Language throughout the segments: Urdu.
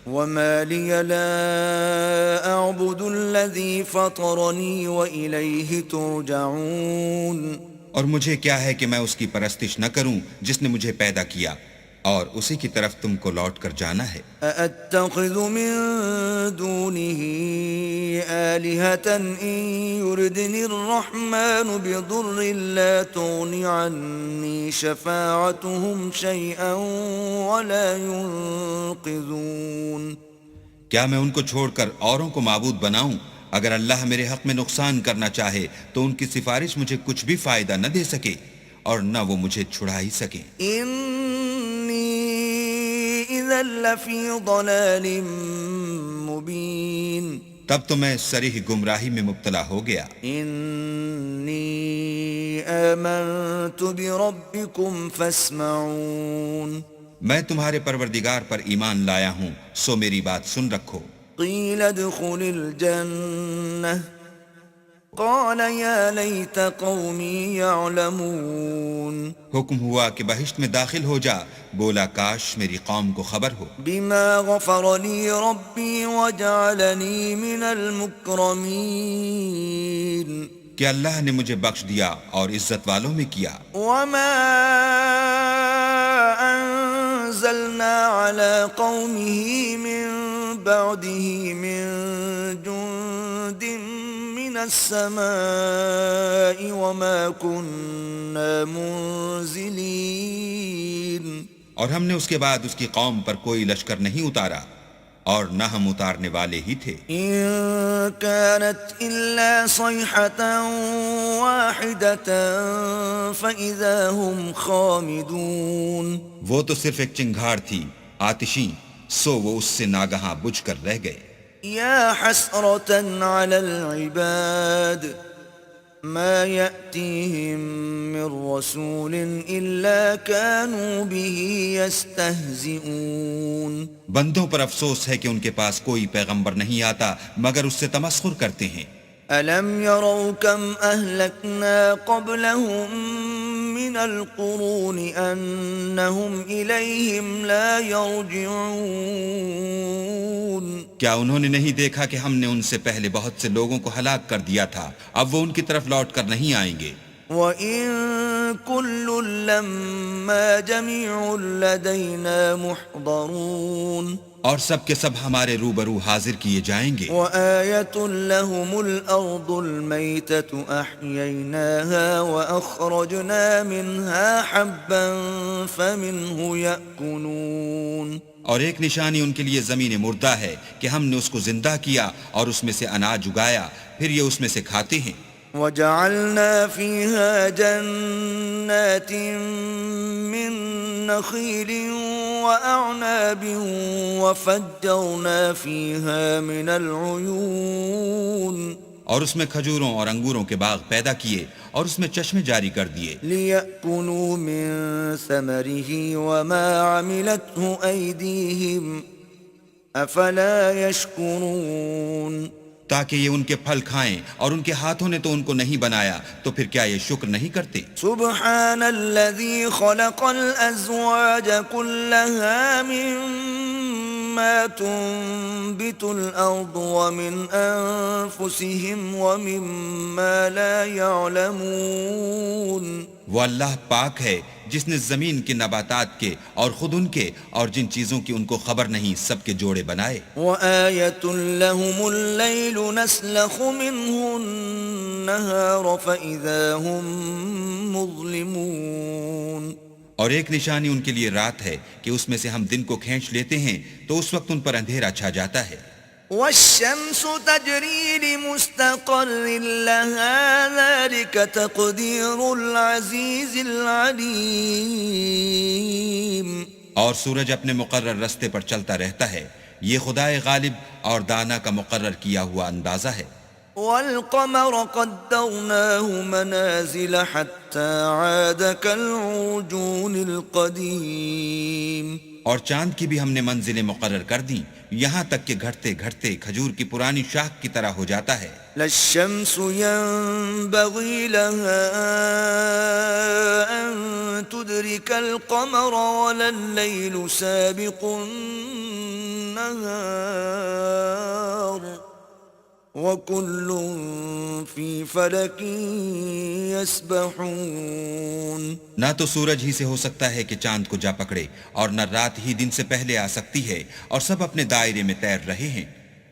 وما لي لا أعبد الذي فطرني وإليه ترجعون اور مجھے کیا ہے کہ میں اس کی پرستش نہ کروں جس نے مجھے پیدا کیا اور اسی کی طرف تم کو لوٹ کر جانا ہے. أأتخذ من دونه آلهة إن يردني الرحمن بضر لا تغن عني شفاعتهم شيئا ولا ينقذون. کیا میں ان کو چھوڑ کر اوروں کو معبود بناؤں؟ اگر اللہ میرے حق میں نقصان کرنا چاہے تو ان کی سفارش مجھے کچھ بھی فائدہ نہ دے سکے اور نہ وہ مجھے چھڑا ہی سکیں. إِذًا لَّفِي ضَلَالٍ مُّبِينٍ. تب تو میں صریح گمراہی میں مبتلا ہو گیا. إِنِّي آمَنتُ بِرَبِّكُمْ فَاسْمَعُونِ. میں تمہارے پروردگار پر ایمان لایا ہوں سو میری بات سن رکھو. قِيلَ ادْخُلِ الْجَنَّةَ قَالَ يَا لَيْتَ قَوْمِي يَعْلَمُونَ. حکم ہوا کہ بہشت میں داخل ہو جا. بولا کاش میری قوم کو خبر ہو. بِمَا غَفَرَ لِي رَبِّي وَجَعَلَنِي مِنَ الْمُكْرَمِينَ. کہ اللہ نے مجھے بخش دیا اور عزت والوں میں کیا. وَمَا أَنزَلْنَا عَلَى قَوْمِهِ مِن بَعْدِهِ مِن جُندٍ مِّنَ السَّمَاءِ وَمَا كُنَّا مُنزِلِينَ. اور ہم نے اس کے بعد اس کی قوم پر کوئی لشکر نہیں اتارا اور نہ ہم اتارنے والے ہی تھے. إِن كَانَتْ إِلَّا صَيْحَةً وَاحِدَةً فَإِذَا هُمْ خَامِدُونَ. وہ تو صرف ایک چنگھاڑ تھی آتشیں سو وہ اس سے ناگہاں بجھ کر رہ گئے. يا حسرة على العباد ما يأتيهم من رسول إلا كانوا به يستهزئون. بندوں پر افسوس ہے کہ ان کے پاس کوئی پیغمبر نہیں آتا مگر اس سے تمسخر کرتے ہیں. ألم يروا كم أهلكنا قبلهم من القرون أنهم إليهم لا يرجعون. کیا انہوں نے نہیں دیکھا کہ ہم نے ان سے پہلے بہت سے لوگوں کو ہلاک کر دیا تھا اب وہ ان کی طرف لوٹ کر نہیں آئیں گے. وَإِن كُلٌّ لَّمَّا جَمِيعٌ لَّدَيْنَا مُحْضَرُونَ. اور سب کے سب ہمارے روبرو حاضر کیے جائیں گے. وَآيَةٌ لَّهُمُ الْأَرْضُ الْمَيْتَةُ أَحْيَيْنَاهَا وَأَخْرَجْنَا مِنْهَا حَبًّا فَمِنْهُ يَأْكُلُونَ. اور ایک نشانی ان کے لیے زمین مردہ ہے کہ ہم نے اس کو زندہ کیا اور اس میں سے اناج اگایا پھر یہ اس میں سے کھاتے ہیں. وَجَعَلْنَا فِيهَا جَنَّاتٍ مِّن نَّخِيلٍ وَأَعْنَابٍ وَفَجَّرْنَا فِيهَا مِنَ الْعُيُونِ. اور اس میں کھجوروں اور انگوروں کے باغ پیدا کیے اور اس میں چشمے جاری کر دیے. لِيَأْكُلُوا مِن ثَمَرِهِ وَمَا عَمِلَتْهُ أَيْدِيهِمْ أَفَلَا يَشْكُرُونَ. تاکہ یہ ان کے پھل کھائیں اور ان کے ہاتھوں نے تو ان کو نہیں بنایا تو پھر کیا یہ شکر نہیں کرتے. سبحان الذي خلق الأزواج كلها مما تنبت الأرض ومن أنفسهم ومما لا يعلمون. وہ اللہ پاک ہے جس نے زمین کے نباتات کے اور خود ان کے اور جن چیزوں کی ان کو خبر نہیں سب کے جوڑے بنائے. وَآيَةٌ لَّهُمُ اللَّيْلُ نَسْلَخُ مِنْهُ النَّهَارَ فَإِذَا هُمْ مُظْلِمُونَ. اور ایک نشانی ان کے لیے رات ہے کہ اس میں سے ہم دن کو کھینچ لیتے ہیں تو اس وقت ان پر اندھیرا چھا جاتا ہے. والشمس تجري لمستقر لها ذلك تقدير العزيز العليم. اور سورج اپنے مقرر رستے پر چلتا رہتا ہے یہ خدائے غالب اور دانا کا مقرر کیا ہوا اندازہ ہے. والقمر قدرناه منازل حتى عاد كالعرجون القديم. اور چاند کی بھی ہم نے منزلیں مقرر کر دیں یہاں تک کہ گھٹتے گھٹتے کھجور کی پرانی شاخ کی طرح ہو جاتا ہے. لا الشمس ينبغي لها أن تدرك القمر ولا الليل سابق النهار وكل في فلك يسبحون. نہ تو سورج ہی سے ہو سکتا ہے کہ چاند کو جا پکڑے اور نہ رات ہی دن سے پہلے آ سکتی ہے اور سب اپنے دائرے میں تیر رہے ہیں.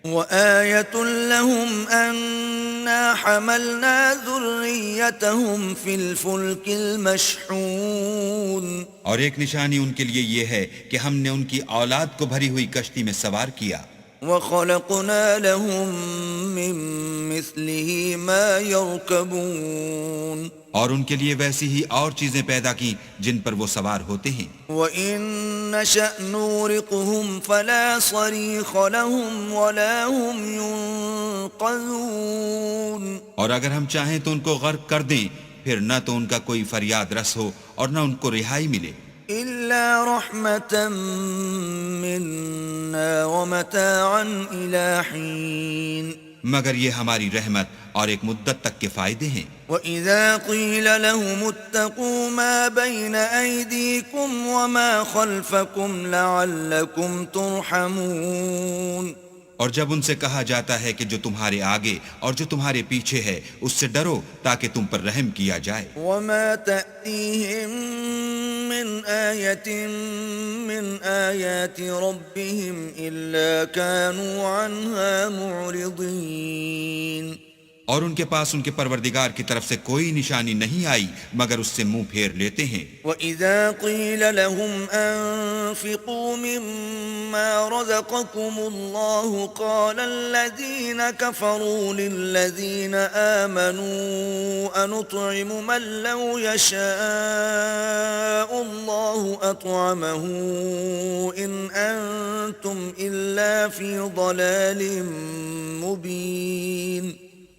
وآية لهم أنا حملنا ذريتهم في الفلك المشحون. اور ایک نشانی ان کے لیے یہ ہے کہ ہم نے ان کی اولاد کو بھری ہوئی کشتی میں سوار کیا. وخلقنا لهم من مثله ما يركبون. اور ان کے لیے ویسی ہی اور چیزیں پیدا کی جن پر وہ سوار ہوتے ہیں. وَإِن نَّشَأْ نُغْرِقْهُمْ فَلَا صَرِيخَ لَهُمْ وَلَا هُمْ يُنقَذُونَ. اور اگر ہم چاہیں تو ان کو غرق کر دیں پھر نہ تو ان کا کوئی فریاد رس ہو اور نہ ان کو رہائی ملے. إِلَّا رَحْمَةً مِّنَّا وَمَتَاعًا إِلَىٰ حِينٍ. مگر یہ ہماری رحمت اور ایک مدت تک کے فائدے ہیں. وَإِذَا قِيلَ لَهُمُ اتَّقُوا مَا بَيْنَ أَيْدِيكُمْ وَمَا خَلْفَكُمْ لَعَلَّكُمْ تُرْحَمُونَ. اور جب ان سے کہا جاتا ہے کہ جو تمہارے آگے اور جو تمہارے پیچھے ہے اس سے ڈرو تاکہ تم پر رحم کیا جائے. وَمَا تَأْتِيهِم مِّنْ آيَةٍ مِّنْ آيَاتِ رَبِّهِمْ إِلَّا كَانُوا عَنْهَا مُعْرِضِينَ. اور ان کے پاس ان کے پروردگار کی طرف سے کوئی نشانی نہیں آئی مگر اس سے منہ پھیر لیتے ہیں. وَإِذَا قِيلَ لَهُمْ أَنفِقُوا مِمَّا رَزَقَكُمُ اللَّهُ قَالَ الَّذِينَ كَفَرُوا لِلَّذِينَ آمَنُوا أَنُطْعِمُ مَن لَّوْ يَشَاءُ اللَّهُ أَطْعَمَهُ إِنْ أَنتُمْ إِلَّا فِي ضَلَالٍ مُّبِينٍ.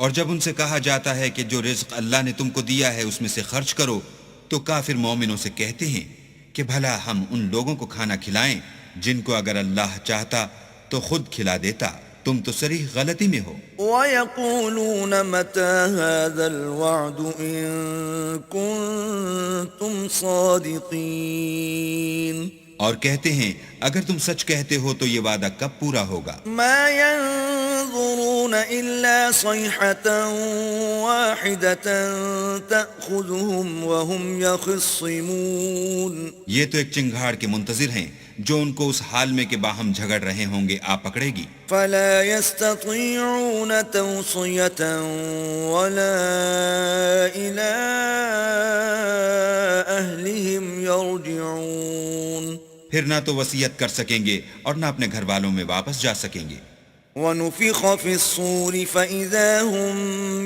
اور جب ان سے کہا جاتا ہے کہ جو رزق اللہ نے تم کو دیا ہے اس میں سے خرچ کرو تو کافر مومنوں سے کہتے ہیں کہ بھلا ہم ان لوگوں کو کھانا کھلائیں جن کو اگر اللہ چاہتا تو خود کھلا دیتا. تم تو صریح غلطی میں ہو. وَيَقُولُونَ مَتَى هَذَا الْوَعْدُ إِن كُنتُمْ صَادِقِينَ. اور کہتے ہیں اگر تم سچ کہتے ہو تو یہ وعدہ کب پورا ہوگا. ما ينظرون إلا صيحة واحدة تأخذهم وهم يخصمون. یہ تو ایک چنگھاڑ کے منتظر ہیں جو ان کو اس حال میں کہ باہم جھگڑ رہے ہوں گے آ پکڑے گی. فلا يستطيعون توصية ولا إلى أهلهم يرجعون. پھر نہ تو وصیت کر سکیں گے اور نہ اپنے گھر والوں میں واپس جا سکیں گے. ونفخ في الصور فإذا هم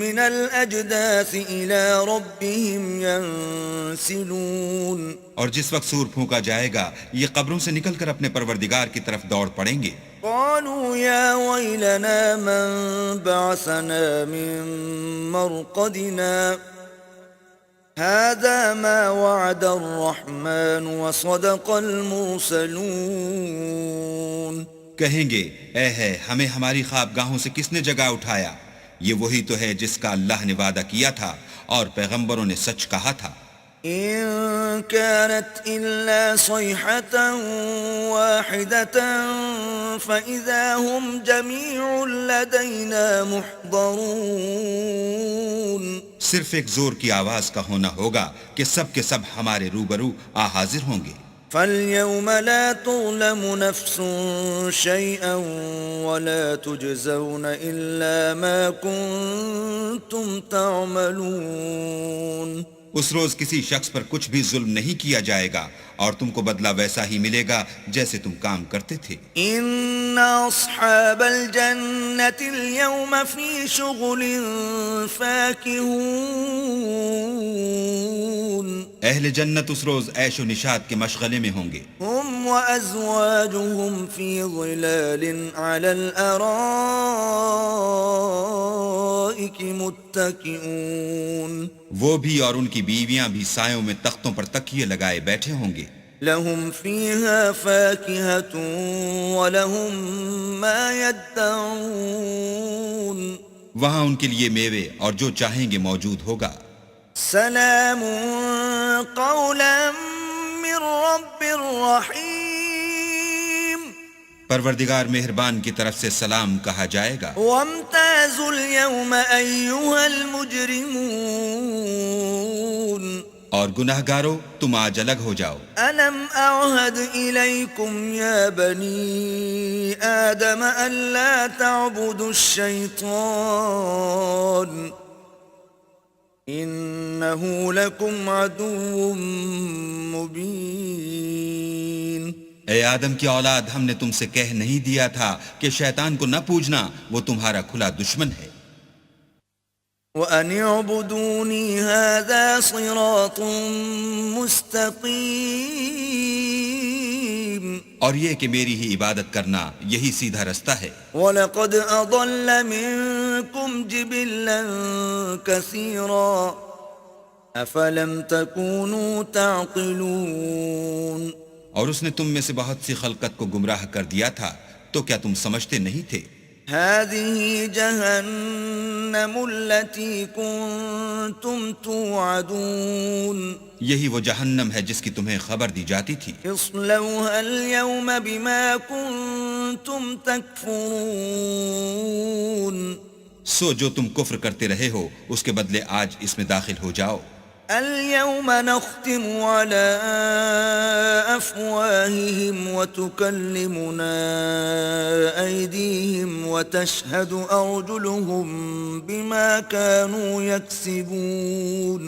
من الأجداث إلى ربهم ينسلون. اور جس وقت سور پھونکا جائے گا یہ قبروں سے نکل کر اپنے پروردگار کی طرف دوڑ پڑیں گے. قالوا يا ويلنا من بعثنا من مرقدنا هذا ما وعد الرحمن وصدق المرسلون. کہیں گے اے ہے ہمیں ہماری خوابگاہوں سے کس نے جگہ اٹھایا، یہ وہی تو ہے جس کا اللہ نے وعدہ کیا تھا اور پیغمبروں نے سچ کہا تھا. إن كانت إلا صيحة واحدة فإذا هم جميع لدينا محضرون. صرف ایک زور کی آواز کا ہونا ہوگا کہ سب کے سب ہمارے روبرو حاضر ہوں گے. فاليوم لا تظلم نفس شيئا ولا تجزون إلا ما كنتم تعملون. اس روز کسی شخص پر کچھ بھی ظلم نہیں کیا جائے گا اور تم کو بدلہ ویسا ہی ملے گا جیسے تم کام کرتے تھے. ان اصحاب الجنة اليوم في شغل فاكهون. اہل جنت اس روز عیش و نشاط کے مشغلے میں ہوں گے. هم وازواجهم في ظلال على الارائك متكئون. وہ بھی اور ان کی بیویاں بھی سایوں میں تختوں پر تکیے لگائے بیٹھے ہوں گے. لهم فيها فاكهة ولهم ما يدعون وہاں ان کے لیے میوے اور جو چاہیں گے موجود ہوگا. سلام قولا من رب رحیم پروردگار مہربان کی طرف سے سلام کہا جائے گا. وامتازوا اليوم أيها المجرمون اور گناہ گارو تم آج الگ ہو جاؤ. ألم أعهد إليكم يا بني آدم ألا تعبدوا الشيطان إنه لكم عدو مبين. اے آدم کی اولاد، ہم نے تم سے کہہ نہیں دیا تھا کہ شیطان کو نہ پوجنا، وہ تمہارا کھلا دشمن ہے. وَأَنِ اعْبُدُونِي هَذَا صِرَاطٌ مُسْتَقِيمٌ اور یہ کہ میری ہی عبادت کرنا یہی سیدھا رستہ ہے. وَلَقَدْ أَضَلَّ مِنكُمْ جِبِلًّا كَثِيرًا أَفَلَمْ تَكُونُوا تَعْقِلُونَ اور اس نے تم میں سے بہت سی خلقت کو گمراہ کر دیا تھا، تو کیا تم سمجھتے نہیں تھے؟ هذه جهنم التي كنتم توعدون یہی وہ جہنم ہے جس کی تمہیں خبر دی جاتی تھی. اصلوها اليوم بما كنتم تكفرون سو جو تم کفر کرتے رہے ہو اس کے بدلے آج اس میں داخل ہو جاؤ. اليوم نختم على أفواههم وتكلمنا أيديهم وتشهد أرجلهم بما كانوا يكسبون.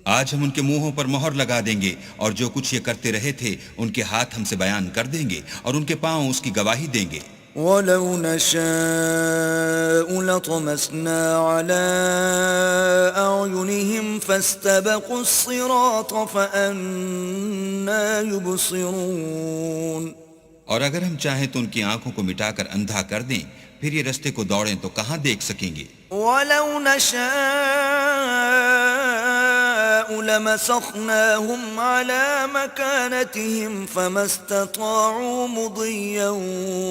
آج ہم ان کے منہوں پر مہر لگا دیں گے اور جو کچھ یہ کرتے رہے تھے ان کے ہاتھ ہم سے بیان کر دیں گے اور ان کے پاؤں اس کی گواہی دیں گے. وَلَوْ نَشَاءُ لَطَمَسْنَا عَلَىٰ أَعْيُنِهِمْ فَاسْتَبَقُوا الصِّرَاطَ فَأَنَّىٰ يُبْصِرُونَ. اور اگر ہم چاہیں تو ان کی آنکھوں کو مٹا کر اندھا کر دیں، پھر یہ رستے کو دوڑیں تو کہاں دیکھ سکیں گے. وَلَوْ نَشَاءُ لَمَسَخْنَاهُمْ عَلَىٰ مَكَانَتِهِمْ فَمَا اسْتَطَاعُوا مُضِيًّا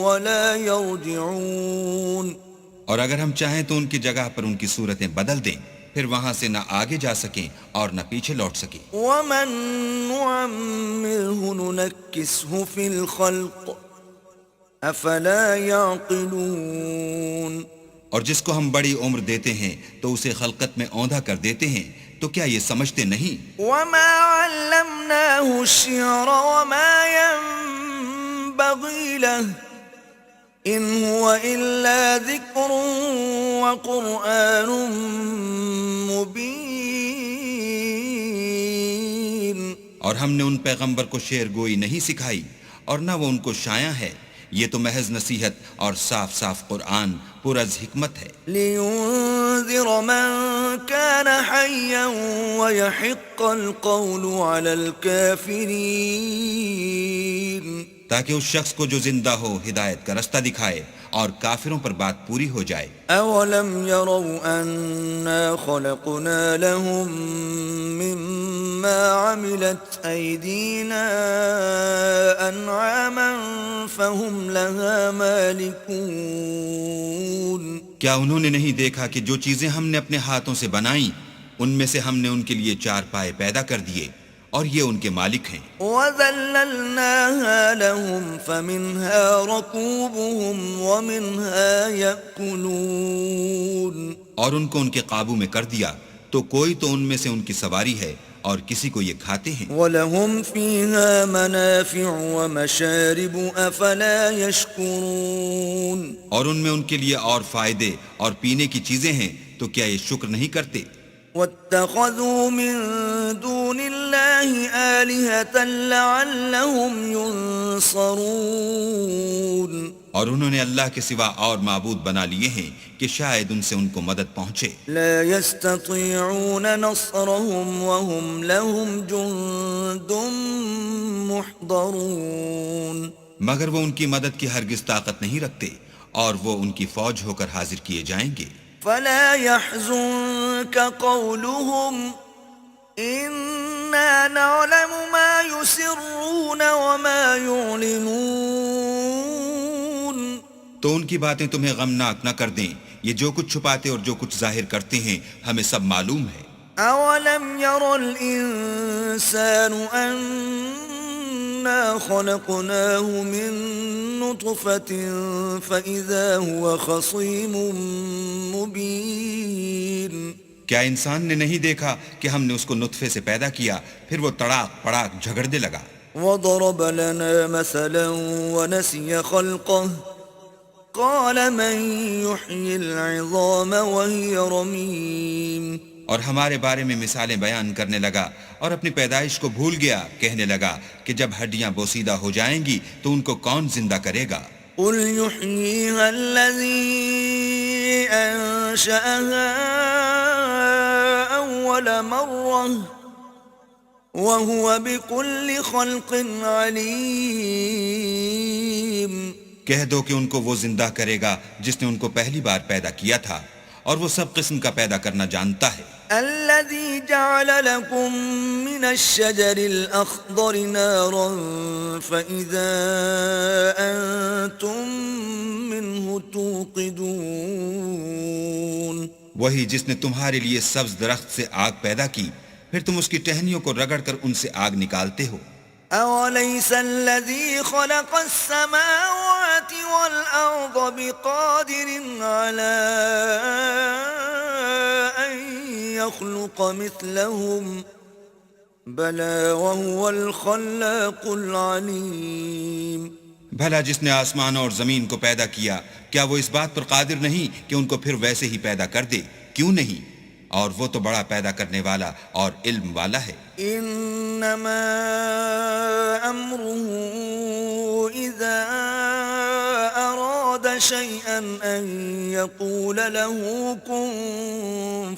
وَلَا يَرْجِعُونَ. اور اگر ہم چاہیں تو ان کی جگہ پر ان کی صورتیں بدل دیں، پھر وہاں سے نہ آگے جا سکیں اور نہ پیچھے لوٹ سکیں. وَمَن نُعَمِّرْهُ نُنَكِّسْهُ فِي الْخَلْقِ أَفَلَا يَعْقِلُونَ. اور جس کو ہم بڑی عمر دیتے ہیں تو اسے خلقت میں اوندھا کر دیتے ہیں، تو کیا یہ سمجھتے نہیں؟ وَمَا عَلَّمْنَاهُ الشِّعْرَ وَمَا يَنبَغِي لَهُ إِنْ هُوَ إِلَّا ذِكْرٌ وَقُرْآنٌ مُبِينٌ. اور ہم نے ان پیغمبر کو شعر گوئی نہیں سکھائی اور نہ وہ ان کو شایع ہے، یہ تو محض نصیحت اور صاف صاف قرآن پر از حکمت ہے. لِيُنذِرَ مَن كَانَ حَيًّا وَيَحِقَّ الْقَوْلُ عَلَى الْكَافِرِينَ. تاکہ اس شخص کو جو زندہ ہو ہدایت کا رستہ دکھائے اور کافروں پر بات پوری ہو جائے. أَوَلَمْ يَرَوْا أَنَّا خَلَقْنَا لَهُم مِّمَّا عَمِلَتْ أَيْدِينَا أَنْعَامًا فَهُمْ لَهَا مَالِكُونَ. کیا انہوں نے نہیں دیکھا کہ جو چیزیں ہم نے اپنے ہاتھوں سے بنائیں ان میں سے ہم نے ان کے لیے چار پائے پیدا کر دیے اور یہ ان کے مالک ہیں. وَذَلَّلْنَاهَا لَهُمْ فَمِنْهَا رَكُوبُهُمْ وَمِنْهَا يَأْكُلُونَ. اور ان کو ان کے قابو میں کر دیا تو کوئی تو ان میں سے ان کی سواری ہے اور کسی کو یہ کھاتے ہیں. وَلَهُمْ فِيهَا مَنَافِعُ وَمَشَارِبُ أَفَلَا يَشْكُرُونَ. اور ان میں ان کے لیے اور فائدے اور پینے کی چیزیں ہیں تو کیا یہ شکر نہیں کرتے؟ وَاتَّخَذُوا مِن دُونِ اللَّهِ آلِهَةً لَعَلَّهُمْ يُنصَرُونَ. اور انہوں نے اللہ کے سوا اور معبود بنا لیے ہیں کہ شاید ان سے ان کو مدد پہنچے. لا يستطيعون نصرهم وهم لهم جند محضرون. مگر وہ ان کی مدد کی ہرگز طاقت نہیں رکھتے اور وہ ان کی فوج ہو کر حاضر کیے جائیں گے. فلا يحزنك قولهم إنا نعلم ما يسرون وما يعلنون تو ان کی باتیں تمہیں غمناک نہ کر دیں، یہ جو کچھ چھپاتے اور جو کچھ ظاہر کرتے ہیں ہمیں سب معلوم ہے۔ أولم ير الإنسان أنا خلقناه من نطفة فإذا هو خصيم مبين کیا انسان نے نہیں دیکھا کہ ہم نے اس کو نطفے سے پیدا کیا، پھر وہ تڑاک پڑاک جھگڑنے لگا۔ وضرب لنا مثلا ونسي خلقه قال من يحيي العظام وهي رميم اور ہمارے بارے میں مثالیں بیان کرنے لگا اور اپنی پیدائش کو بھول گیا، کہنے لگا کہ جب ہڈیاں بوسیدہ ہو جائیں گی تو ان کو کون زندہ کرے گا؟ قل يحييها الذي أنشأها أول مرة وهو بكل خلق عليم کہہ دو کہ ان کو وہ زندہ کرے گا جس نے ان کو پہلی بار پیدا کیا تھا اور وہ سب قسم کا پیدا کرنا جانتا ہے۔ الذي جعل لكم من الشجر الأخضر نارا فإذا أنتم منه توقدون وہی جس نے تمہارے لیے سبز درخت سے آگ پیدا کی، پھر تم اس کی ٹہنیوں کو رگڑ کر ان سے آگ نکالتے ہو۔ أوليس الذي خلق السماوات والأرض بقادر على أن يخلق مثلهم بلى وهو الخلاق العليم بھلا جس نے آسمان اور زمین کو پیدا کیا، کیا وہ اس بات پر قادر نہیں کہ ان کو پھر ویسے ہی پیدا کر دے؟ کیوں نہیں؟ اور وہ تو بڑا پیدا کرنے والا اور علم والا ہے۔ انما امره اذا اراد شيئا ان يقول له كن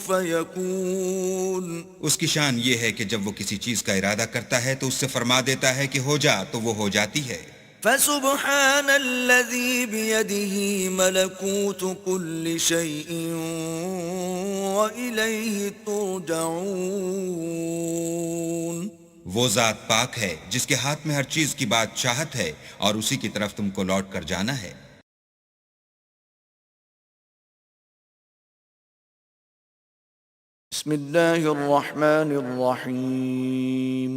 فيكون اس کی شان یہ ہے کہ جب وہ کسی چیز کا ارادہ کرتا ہے تو اس سے فرما دیتا ہے کہ ہو جا تو وہ ہو جاتی ہے۔ فسبحان الذي بيده ملكوت كل شيء وإليه ترجعون وہ ذات پاک ہے جس کے ہاتھ میں ہر چیز کی بادشاہت ہے اور اسی کی طرف تم کو لوٹ کر جانا ہے۔ بسم اللہ الرحمن الرحیم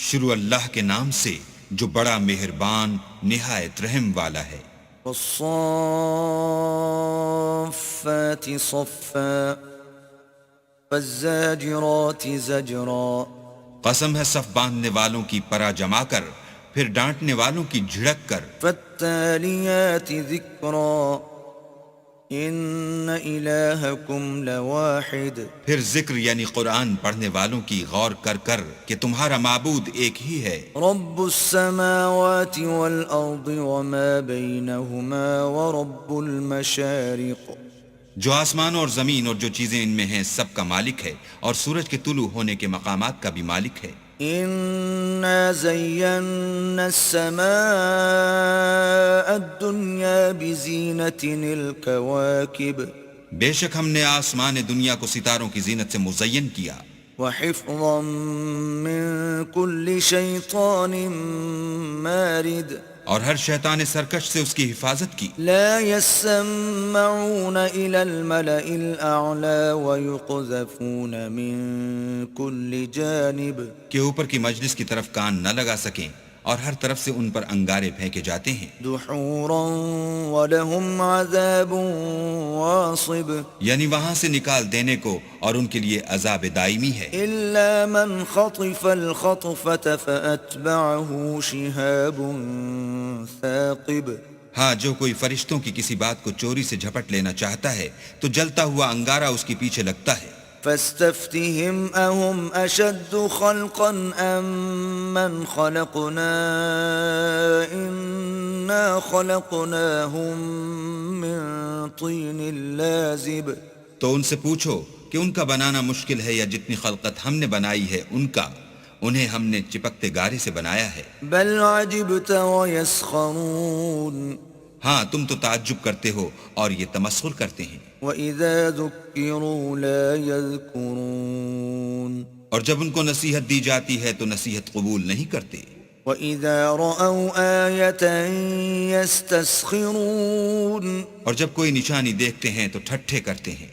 شروع اللہ کے نام سے جو بڑا مہربان نہایت رحم والا ہے۔ والصافات صفا فالزاجرات زجرا قسم ہے صف باندھنے والوں کی پرا جما کر، پھر ڈانٹنے والوں کی جھڑک کر۔ فالتالیات ذکرا ان الہکم لواحد پھر ذکر یعنی قرآن پڑھنے والوں کی غور کر کر کہ تمہارا معبود ایک ہی ہے۔ رب السماوات والارض وما بینہما ورب المشارق جو آسمان اور زمین اور جو چیزیں ان میں ہیں سب کا مالک ہے، اور سورج کے طلوع ہونے کے مقامات کا بھی مالک ہے۔ انا زینا السماء الدنیا بزینت الکواکب بے شک ہم نے آسمان دنیا کو ستاروں کی زینت سے مزین کیا، وحفظا من كل شیطان مارد اور ہر شیطان سرکش سے اس کی حفاظت کی۔ لا يسمعون إلى الملأ الأعلى ويقذفون من كل جانب کہ اوپر کی مجلس کی طرف کان نہ لگا سکیں اور ہر طرف سے ان پر انگارے پھینکے جاتے ہیں۔ دحورا ولهم عذاب واصب یعنی وہاں سے نکال دینے کو اور ان کے لیے عذاب دائمی ہے۔ إلا من خطف الخطفة فأتبعه شهاب ثاقب ہاں جو کوئی فرشتوں کی کسی بات کو چوری سے جھپٹ لینا چاہتا ہے تو جلتا ہوا انگارہ اس کے پیچھے لگتا ہے۔ فاستفتهم أهم أشد خلقا أم من خلقنا إنا خلقناهم من طين لازب تو ان سے پوچھو کہ ان کا بنانا مشکل ہے یا جتنی خلقت ہم نے بنائی ہے ان کا، انہیں ہم نے چپکتے گارے سے بنایا ہے۔ بل عجبت ويسخرون ہاں تم تو تعجب کرتے ہو اور یہ تمسخر کرتے ہیں۔ وَإِذَا ذُكِّرُوا لَا يَذْكُرُونَ اور جب ان کو نصیحت دی جاتی ہے تو نصیحت قبول نہیں کرتے، وَإِذَا رَأَوْا آيَةً يَسْتَسْخِرُونَ اور جب کوئی نشانی دیکھتے ہیں تو ٹھٹھے کرتے ہیں،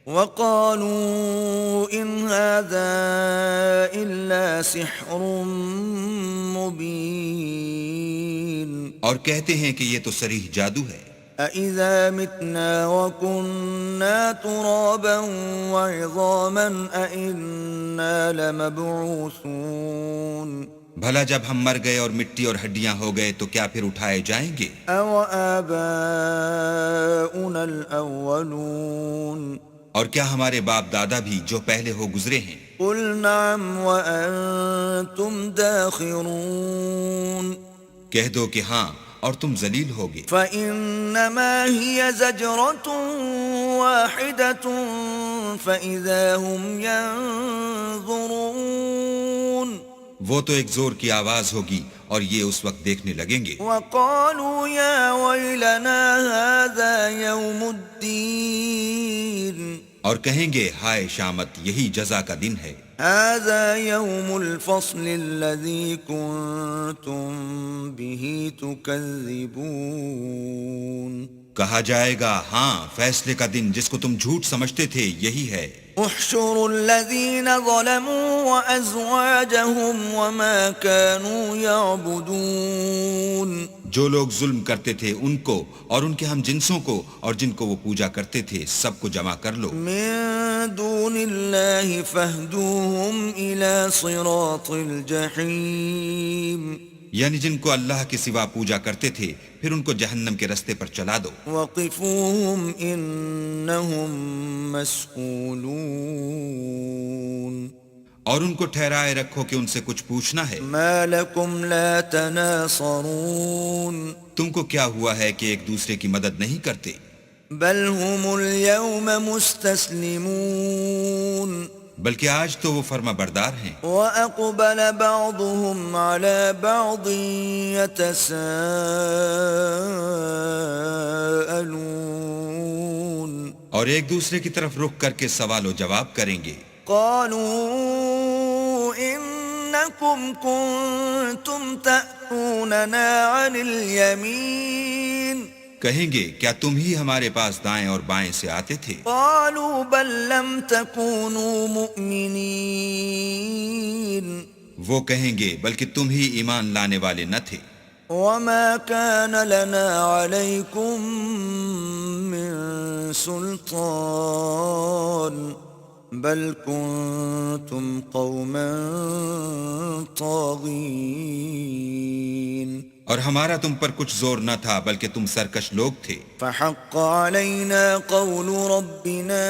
وَقَالُوا إِنْ هَذَا إِلَّا سِحْرٌ مُبِينٌ اور کہتے ہیں کہ یہ تو صریح جادو ہے۔ أَإِذَا مِتْنَا وَكُنَّا تُرَابًا وَعِظَامًا أَإِنَّا لَمَبْعُوثُونَ بھلا جب ہم مر گئے اور مٹی اور ہڈیاں ہو گئے تو کیا پھر اٹھائے جائیں گے؟ أَوَآبَاؤُنَا الْأَوَّلُونَ اور کیا ہمارے باپ دادا بھی جو پہلے ہو گزرے ہیں؟ قُلْ نَعَمْ وَأَنْتُمْ دَاخِرُونَ کہہ دو کہ ہاں اور تم ذلیل ہوگے۔ فَإِنَّمَا هِيَ زَجْرَةٌ وَاحِدَةٌ فَإِذَا هُمْ يَنظُرُونَ وہ تو ایک زور کی آواز ہوگی اور یہ اس وقت دیکھنے لگیں گے۔ وَقَالُوا يَا وَيْلَنَا هَذَا يَوْمُ الدِّينِ اور کہیں گے ہائے شامت، یہی جزا کا دن ہے۔ هَذَا يَوْمُ الْفَصْلِ الَّذِي كُنْتُمْ بِهِ تُكَذِّبُونَ کہا جائے گا ہاں فیصلے کا دن جس کو تم جھوٹ سمجھتے تھے یہی ہے۔ احشروا الذين ظلموا وأزواجهم وما كانوا يعبدون جو لوگ ظلم کرتے تھے ان کو اور ان کے ہم جنسوں کو اور جن کو وہ پوجا کرتے تھے سب کو جمع کر لو۔ من دون الله فاهدوهم إلى صراط الجحيم یعنی جن کو اللہ کے سوا پوجا کرتے تھے پھر ان کو جہنم کے رستے پر چلا دو۔ وقفوهم إنهم مسئولون اور ان کو ٹھہرائے رکھو کہ ان سے کچھ پوچھنا ہے۔ ما لكم لا تناصرون تم کو کیا ہوا ہے کہ ایک دوسرے کی مدد نہیں کرتے؟ بل هم اليوم مستسلمون بلکہ آج تو وہ فرما بردار ہیں۔ وَأَقْبَلَ بَعْضُهُمْ عَلَى بَعْضٍ يَتَسَاءَلُونَ اور ایک دوسرے کی طرف رخ کر کے سوال و جواب کریں گے۔ قَالُوا إِنَّكُمْ كُنْتُمْ تَأْتُونَنَا عَنِ الْيَمِينِ کہیں گے کیا تم ہی ہمارے پاس دائیں اور بائیں سے آتے تھے؟ قالوا بل لم تكونوا مؤمنين وہ کہیں گے بلکہ تم ہی ایمان لانے والے نہ تھے۔ وما كان لنا عليكم من سلطان بل كنتم قوما طاغين اور ہمارا تم پر کچھ زور نہ تھا بلکہ تم سرکش لوگ تھے۔ فحق علينا قول ربنا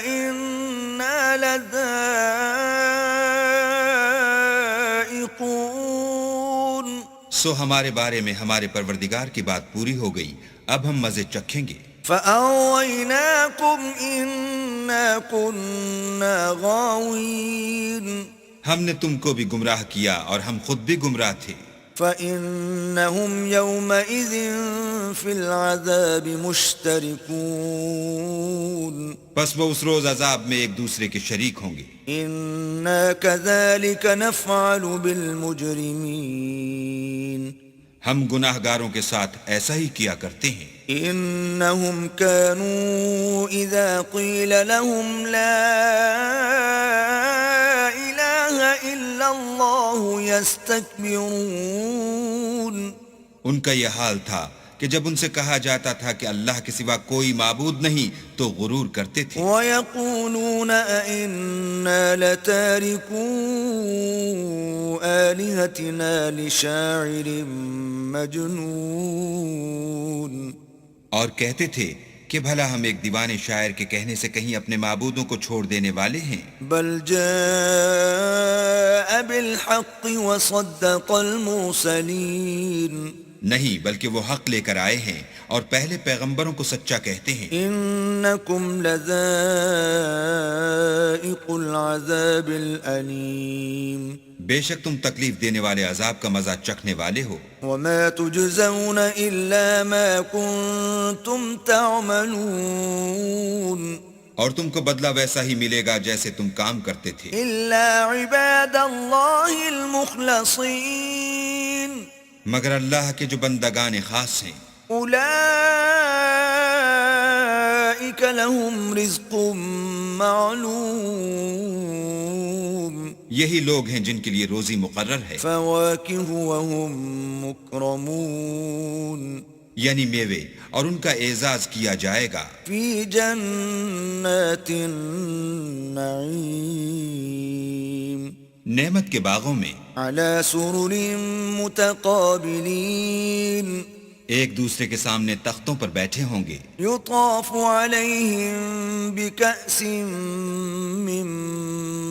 إنا لذائقون سو ہمارے بارے میں ہمارے پروردگار کی بات پوری ہو گئی، اب ہم مزے چکھیں گے۔ فأغويناكم إنا كنا غاوين ہم نے تم کو بھی گمراہ کیا اور ہم خود بھی گمراہ تھے۔ فإنهم يومئذ في العذاب مشتركون پس وہ اس روز عذاب میں ایک دوسرے کے شریک ہوں گے۔ إنا كذلك نفعل بالمجرمين ہم گناہ گاروں کے ساتھ ایسا ہی کیا کرتے ہیں۔ إنهم كانوا إذا قيل لهم لا إله إلا الله يستكبرون ان کا یہ حال تھا کہ جب ان سے کہا جاتا تھا کہ اللہ کے سوا کوئی معبود نہیں تو غرور کرتے تھے۔ وَيَقُولُونَ أَإِنَّا لَتَارِكُو آلِهَتِنَا لِشَاعِرٍ مَجْنُونَ اور کہتے تھے کہ بھلا ہم ایک دیوانے شاعر کے کہنے سے کہیں اپنے معبودوں کو چھوڑ دینے والے ہیں۔ بل جاء بالحق وصدق المرسلین نہیں بلکہ وہ حق لے کر آئے ہیں اور پہلے پیغمبروں کو سچا کہتے ہیں۔ انکم لذائق العذاب الالیم بے شک تم تکلیف دینے والے عذاب کا مزہ چکھنے والے ہو۔ وما تجزون الا ما کنتم تعملون اور تم کو بدلہ ویسا ہی ملے گا جیسے تم کام کرتے تھے، إلا عباد الله المخلصين مگر اللہ کے جو بندگان خاص ہیں، أولئك لهم رزق معلوم یہی لوگ ہیں جن کے لیے روزی مقرر ہے، فواكه وهم مكرمون یعنی میوے، اور ان کا اعزاز کیا جائے گا في جنات النعيم نعمت کے باغوں میں، على سرر متقابلين ایک دوسرے کے سامنے تختوں پر بیٹھے ہوں گے، يطاف عليهم بكأس من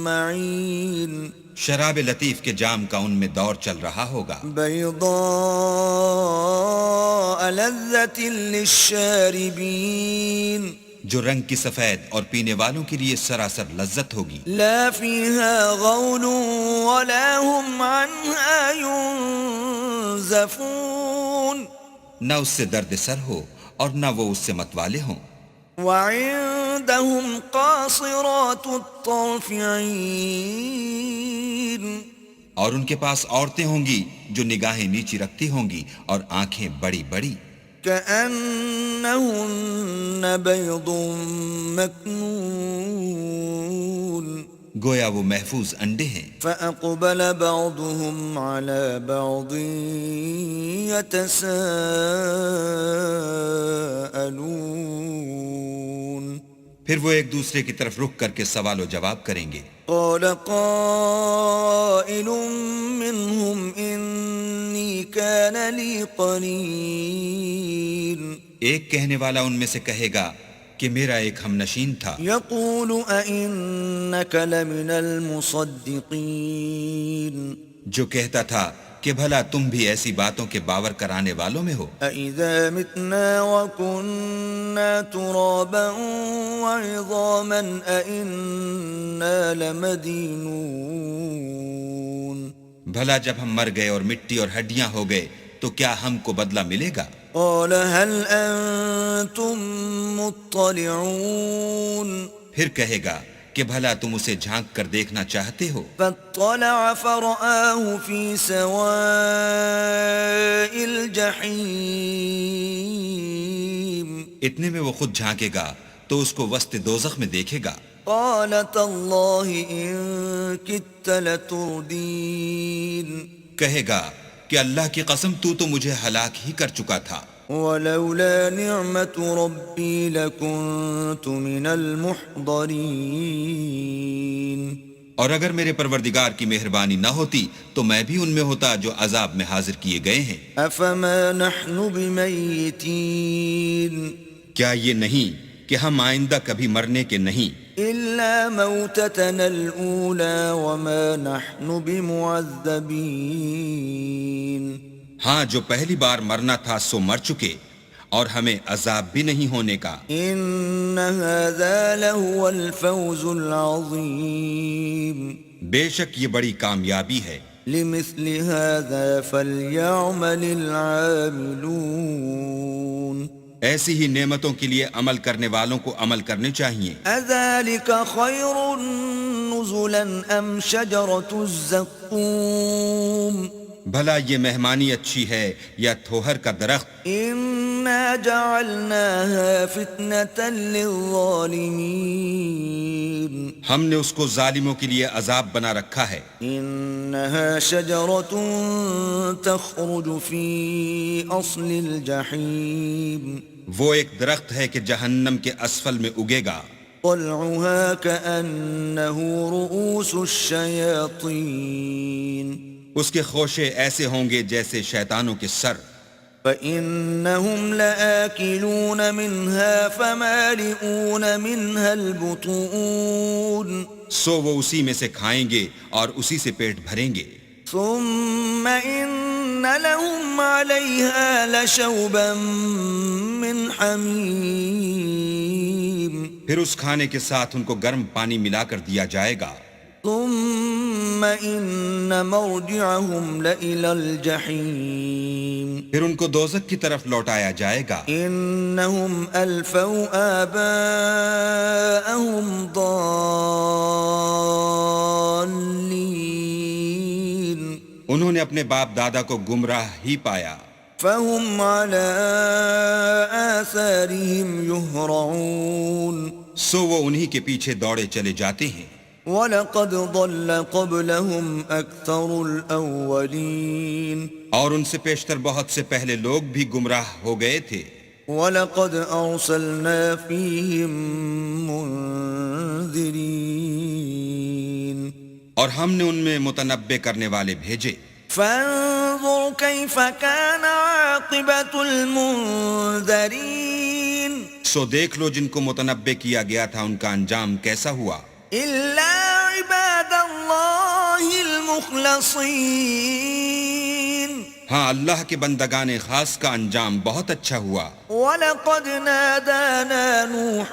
معين شراب لطیف کے جام کا ان میں دور چل رہا ہوگا، بيضاء لذة للشاربين جو رنگ کی سفید اور پینے والوں کے لیے سراسر لذت ہوگی، لا فيها غول ولا هم عنها ينزفون نہ اس سے درد سر ہو اور نہ وہ اس سے متوالے ہوں، وعندهم قاصرات الطرف عين اور ان کے پاس عورتیں ہوں گی جو نگاہیں نیچی رکھتی ہوں گی اور آنکھیں بڑی بڑی، كأنهن بيض مكنون گویا وہ محفوظ انڈے ہیں، فأقبل بعضهم على بعض يتساءلون پھر وہ ایک دوسرے کی طرف رخ کر کے سوال و جواب کریں گے، قال قائل منهم إني كان لي قرين ایک کہنے والا ان میں سے کہے گا کہ میرا ایک ہم نشین تھا، يقول أئنك لمن المصدقين جو کہتا تھا کہ بھلا تم بھی ایسی باتوں کے باور کرانے والوں میں ہو، أَإِذَا مِتْنَا وَكُنَّا تُرَابًا وَعِظَامًا أَإِنَّا لَمَدِينُونَ بھلا جب ہم مر گئے اور مٹی اور ہڈیاں ہو گئے تو کیا ہم کو بدلہ ملے گا؟ قال هل أنتم مطلعون پھر کہے گا کہ بھلا تم اسے جھانک کر دیکھنا چاہتے ہو؟ فاطلع فرآه في سواء الجحيم اتنے میں وہ خود جھانکے گا تو اس کو وسط دوزخ میں دیکھے گا، قال تالله إن كدت لتردين کہے گا کہ اللہ کی قسم تو مجھے ہلاک ہی کر چکا تھا، ولولا نعمة ربي لكنت من المحضرين اور اگر میرے پروردگار کی مہربانی نہ ہوتی تو میں بھی ان میں ہوتا جو عذاب میں حاضر کیے گئے ہیں۔ أفما نحن بميتين کیا یہ نہیں کہ ہم آئندہ کبھی مرنے کے نہیں، إلا موتتنا الأولى وما نحن بمعذبين ہاں جو پہلی بار مرنا تھا سو مر چکے اور ہمیں عذاب بھی نہیں ہونے کا، إن هذا لهو الفوز العظيم بے شک یہ بڑی کامیابی ہے، لمثل هذا فليعمل العاملون ایسی ہی نعمتوں کے لیے عمل کرنے والوں کو عمل کرنے چاہیے۔ أذلك خير نزلا أم شجرة الزقوم بھلا یہ مہمانی اچھی ہے یا تھوہر کا درخت؟ إنا جعلناها فتنة للظالمين ہم نے اس کو ظالموں کے لیے عذاب بنا رکھا ہے، إنها شجرة تخرج في أصل الجحيم وہ ایک درخت ہے کہ جہنم کے اسفل میں اگے گا، طلعها كأنه رؤوس الشياطين اس کے خوشے ایسے ہوں گے جیسے شیطانوں کے سر، فإنهم لآكلون منها فمالئون منها البطون سو وہ اسی میں سے کھائیں گے اور اسی سے پیٹ بھریں گے، ثم إن لهم عليها لشوبا من حميم پھر اس کھانے کے ساتھ ان کو گرم پانی ملا کر دیا جائے گا، ثم إن مرجعهم لإلى الجحيم پھر ان کو دوزخ کی طرف لوٹایا جائے گا۔ إنهم ألفوا آباءهم ضالين انہوں نے اپنے باپ دادا کو گمراہ ہی پایا، فهم على آثارهم يهرعون سو وہ انہی کے پیچھے دوڑے چلے جاتے ہیں۔ وَلَقَدْ ضَلَّ قَبْلَهُمْ أَكْثَرُ الْأَوَّلِينَ اور ان سے پیشتر بہت سے پہلے لوگ بھی گمراہ ہو گئے تھے۔ وَلَقَدْ أَرْسَلْنَا فِيهِمْ مُنذِرِينَ اور ہم نے ان میں متنبع کرنے والے بھیجے۔ فَانظُرْ كَيْفَ كَانَ عَاقِبَةُ الْمُنذَرِينَ سو دیکھ لو جن کو متنبع کیا گیا تھا ان کا انجام کیسا ہوا۔ إِلَّا عِبَادَ اللَّهِ الْمُخْلَصِينَ ہاں اللہ کے بندگان خاص کا انجام بہت اچھا ہوا۔ وَلَقَدْ نَادَانَا نُوحٌ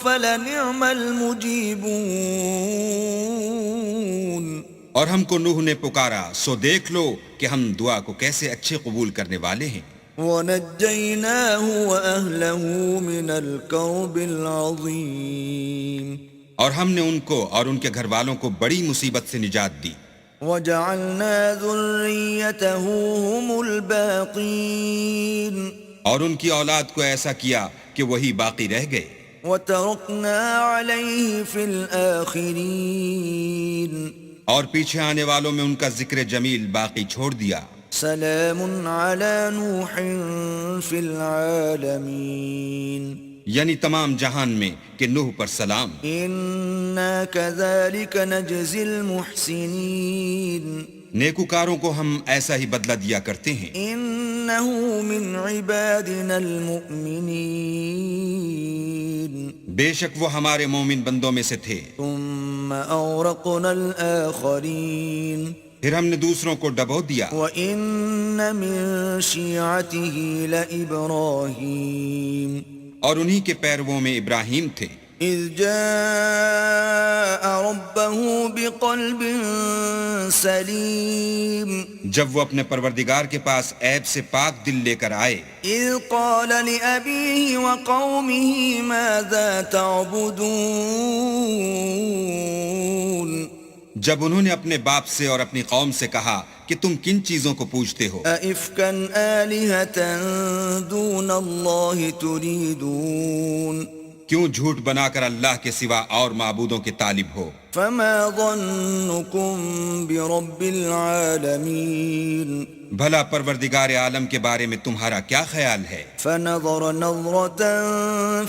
فَلَنِعْمَ الْمُجِيبُونَ اور ہم کو نوح نے پکارا، سو دیکھ لو کہ ہم دعا کو کیسے اچھے قبول کرنے والے ہیں۔ وَنَجَّيْنَاهُ وَأَهْلَهُ مِنَ الْكَرْبِ الْعَظِيمِ اور ہم نے ان کو اور ان کے گھر والوں کو بڑی مصیبت سے نجات دی۔ وَجَعَلْنَا ذُرِّيَّتَهُ هُمُ الْبَاقِينَ اور ان کی اولاد کو ایسا کیا کہ وہی باقی رہ گئے۔ وَتَرَكْنَا عَلَيْهِ فِي الْآخِرِينَ اور پیچھے آنے والوں میں ان کا ذکر جمیل باقی چھوڑ دیا۔ سلام علی نوح فی العالمین یعنی تمام جہان میں کہ نوح پر سلام۔ انا کذالک نجزی المحسنین نیکوکاروں کو ہم ایسا ہی بدلہ دیا کرتے ہیں۔ انہ من عبادنا المؤمنین بے شک وہ ہمارے مومن بندوں میں سے تھے۔ ثم اورقنا الاخرین پھر ہم نے دوسروں کو ڈبو دیا۔ وَإِنَّ مِن شِيعَتِهِ لَإِبْرَاهِيمَ اور انہی کے پیرووں میں ابراہیم تھے۔ إِذْ جَاءَ رَبَّهُ بِقَلْبٍ سَلِيمٍ جب وہ اپنے پروردگار کے پاس عیب سے پاک دل لے کر آئے۔ إِذْ قَالَ لِأَبِيهِ وَقَوْمِهِ مَاذَا تَعْبُدُونَ جب انہوں نے اپنے باپ سے اور اپنی قوم سے کہا کہ تم کن چیزوں کو پوجتے ہو؟ أَئِفْكًا آلِهَةً دُونَ اللَّهِ تُرِيدُونَ کیوں جھوٹ بنا کر اللہ کے سوا اور معبودوں کے طالب ہو؟ فما ظنكم برب العالمین بھلا پروردگار عالم کے بارے میں تمہارا کیا خیال ہے؟ فنظر نظرة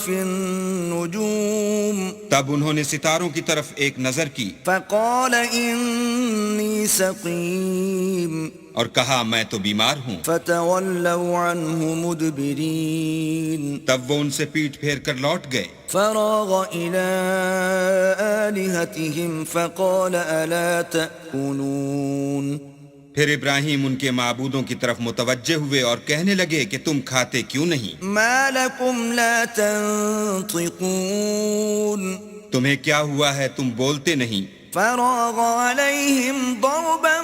في النجوم تب انہوں نے ستاروں کی طرف ایک نظر کی فقال إني سقيم اور کہا میں تو بیمار ہوں۔ فتولوا عنه مدبرين تب وہ ان سے پیٹھ پھیر کر لوٹ گئے۔ فراغ إلى آلهتهم فقال ألا تأكلون پھر ابراہیم ان کے معبودوں کی طرف متوجہ ہوئے اور کہنے لگے کہ تم کھاتے کیوں نہیں؟ ما لكم لا تنطقون تمہیں کیا ہوا ہے تم بولتے نہیں؟ فراغ عليهم ضربا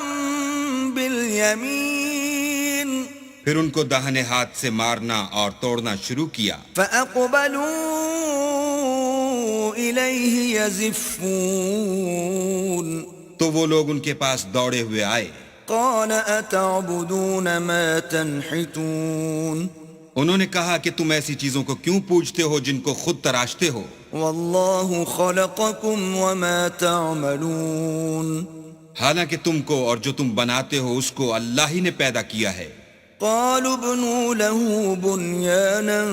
بالیمین پھر ان کو داہنے ہاتھ سے مارنا اور توڑنا شروع کیا۔ فاقبلوا الیہ یزفون تو وہ لوگ ان کے پاس دوڑے ہوئے آئے۔ قال اتعبدون ما تنحتون انہوں نے کہا کہ تم ایسی چیزوں کو کیوں پوجتے ہو جن کو خود تراشتے ہو؟ واللہ خلقکم وما تعملون حالانکہ تم کو اور جو تم بناتے ہو اس کو اللہ ہی نے پیدا کیا ہے۔ قالوا ابنوا له بنيانا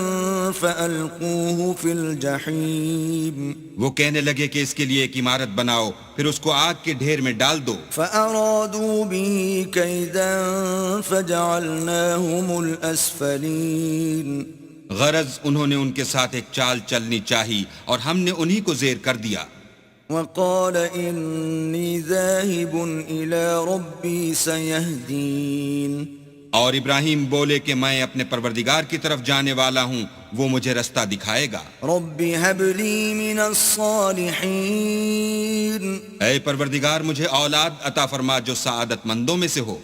فألقوه في الجحيم وہ کہنے لگے کہ اس کے لیے ایک عمارت بناؤ پھر اس کو آگ کے ڈھیر میں ڈال دو۔ فأرادوا به كيدا فجعلناهم الأسفلين غرض انہوں نے ان کے ساتھ ایک چال چلنی چاہی اور ہم نے انہی کو زیر کر دیا۔ وقال إني ذاهب إلى ربي سيهدين اور ابراہیم بولے کہ میں اپنے پروردگار کی طرف جانے والا ہوں، وہ مجھے رستہ دکھائے گا۔ رب هب لي من الصالحين اے پروردگار مجھے اولاد عطا فرما جو سعادت مندوں میں سے ہو۔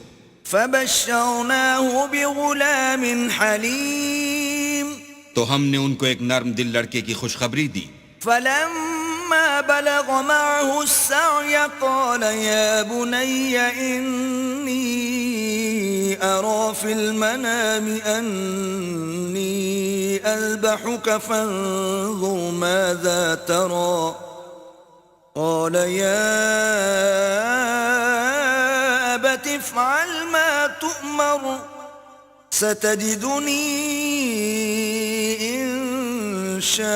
فبشرناه بغلام حليم تو ہم نے ان کو ایک نرم دل لڑکے کی خوشخبری دی. فلما بلغ معه السعي قال يا بني إني أرى في المنام أني أذبحك فانظر ماذا ترى قال يا أبت افعل ما تؤمر ستجدني إن شاء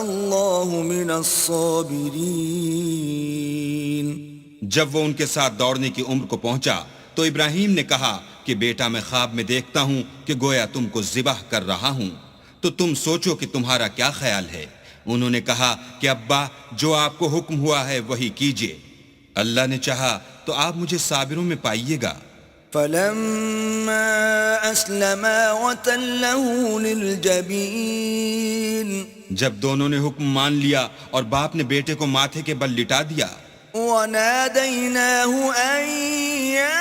الله من الصابرين. جب وہ ان کے ساتھ دوڑنے کی عمر کو پہنچا تو ابراہیم نے کہا کہ بیٹا میں خواب میں دیکھتا ہوں کہ گویا تم کو ذبح کر رہا ہوں، تو تم سوچو کہ تمہارا کیا خیال ہے. انہوں نے کہا کہ ابا جو آپ کو حکم ہوا ہے وہی کیجئے، اللہ نے چاہا تو آپ مجھے صابروں میں پائیے گا. فلما أسلما وتله للجبين جب دونوں نے حکم مان لیا اور باپ نے بیٹے کو ماتھے کے بل لٹا دیا، وناديناه أن يا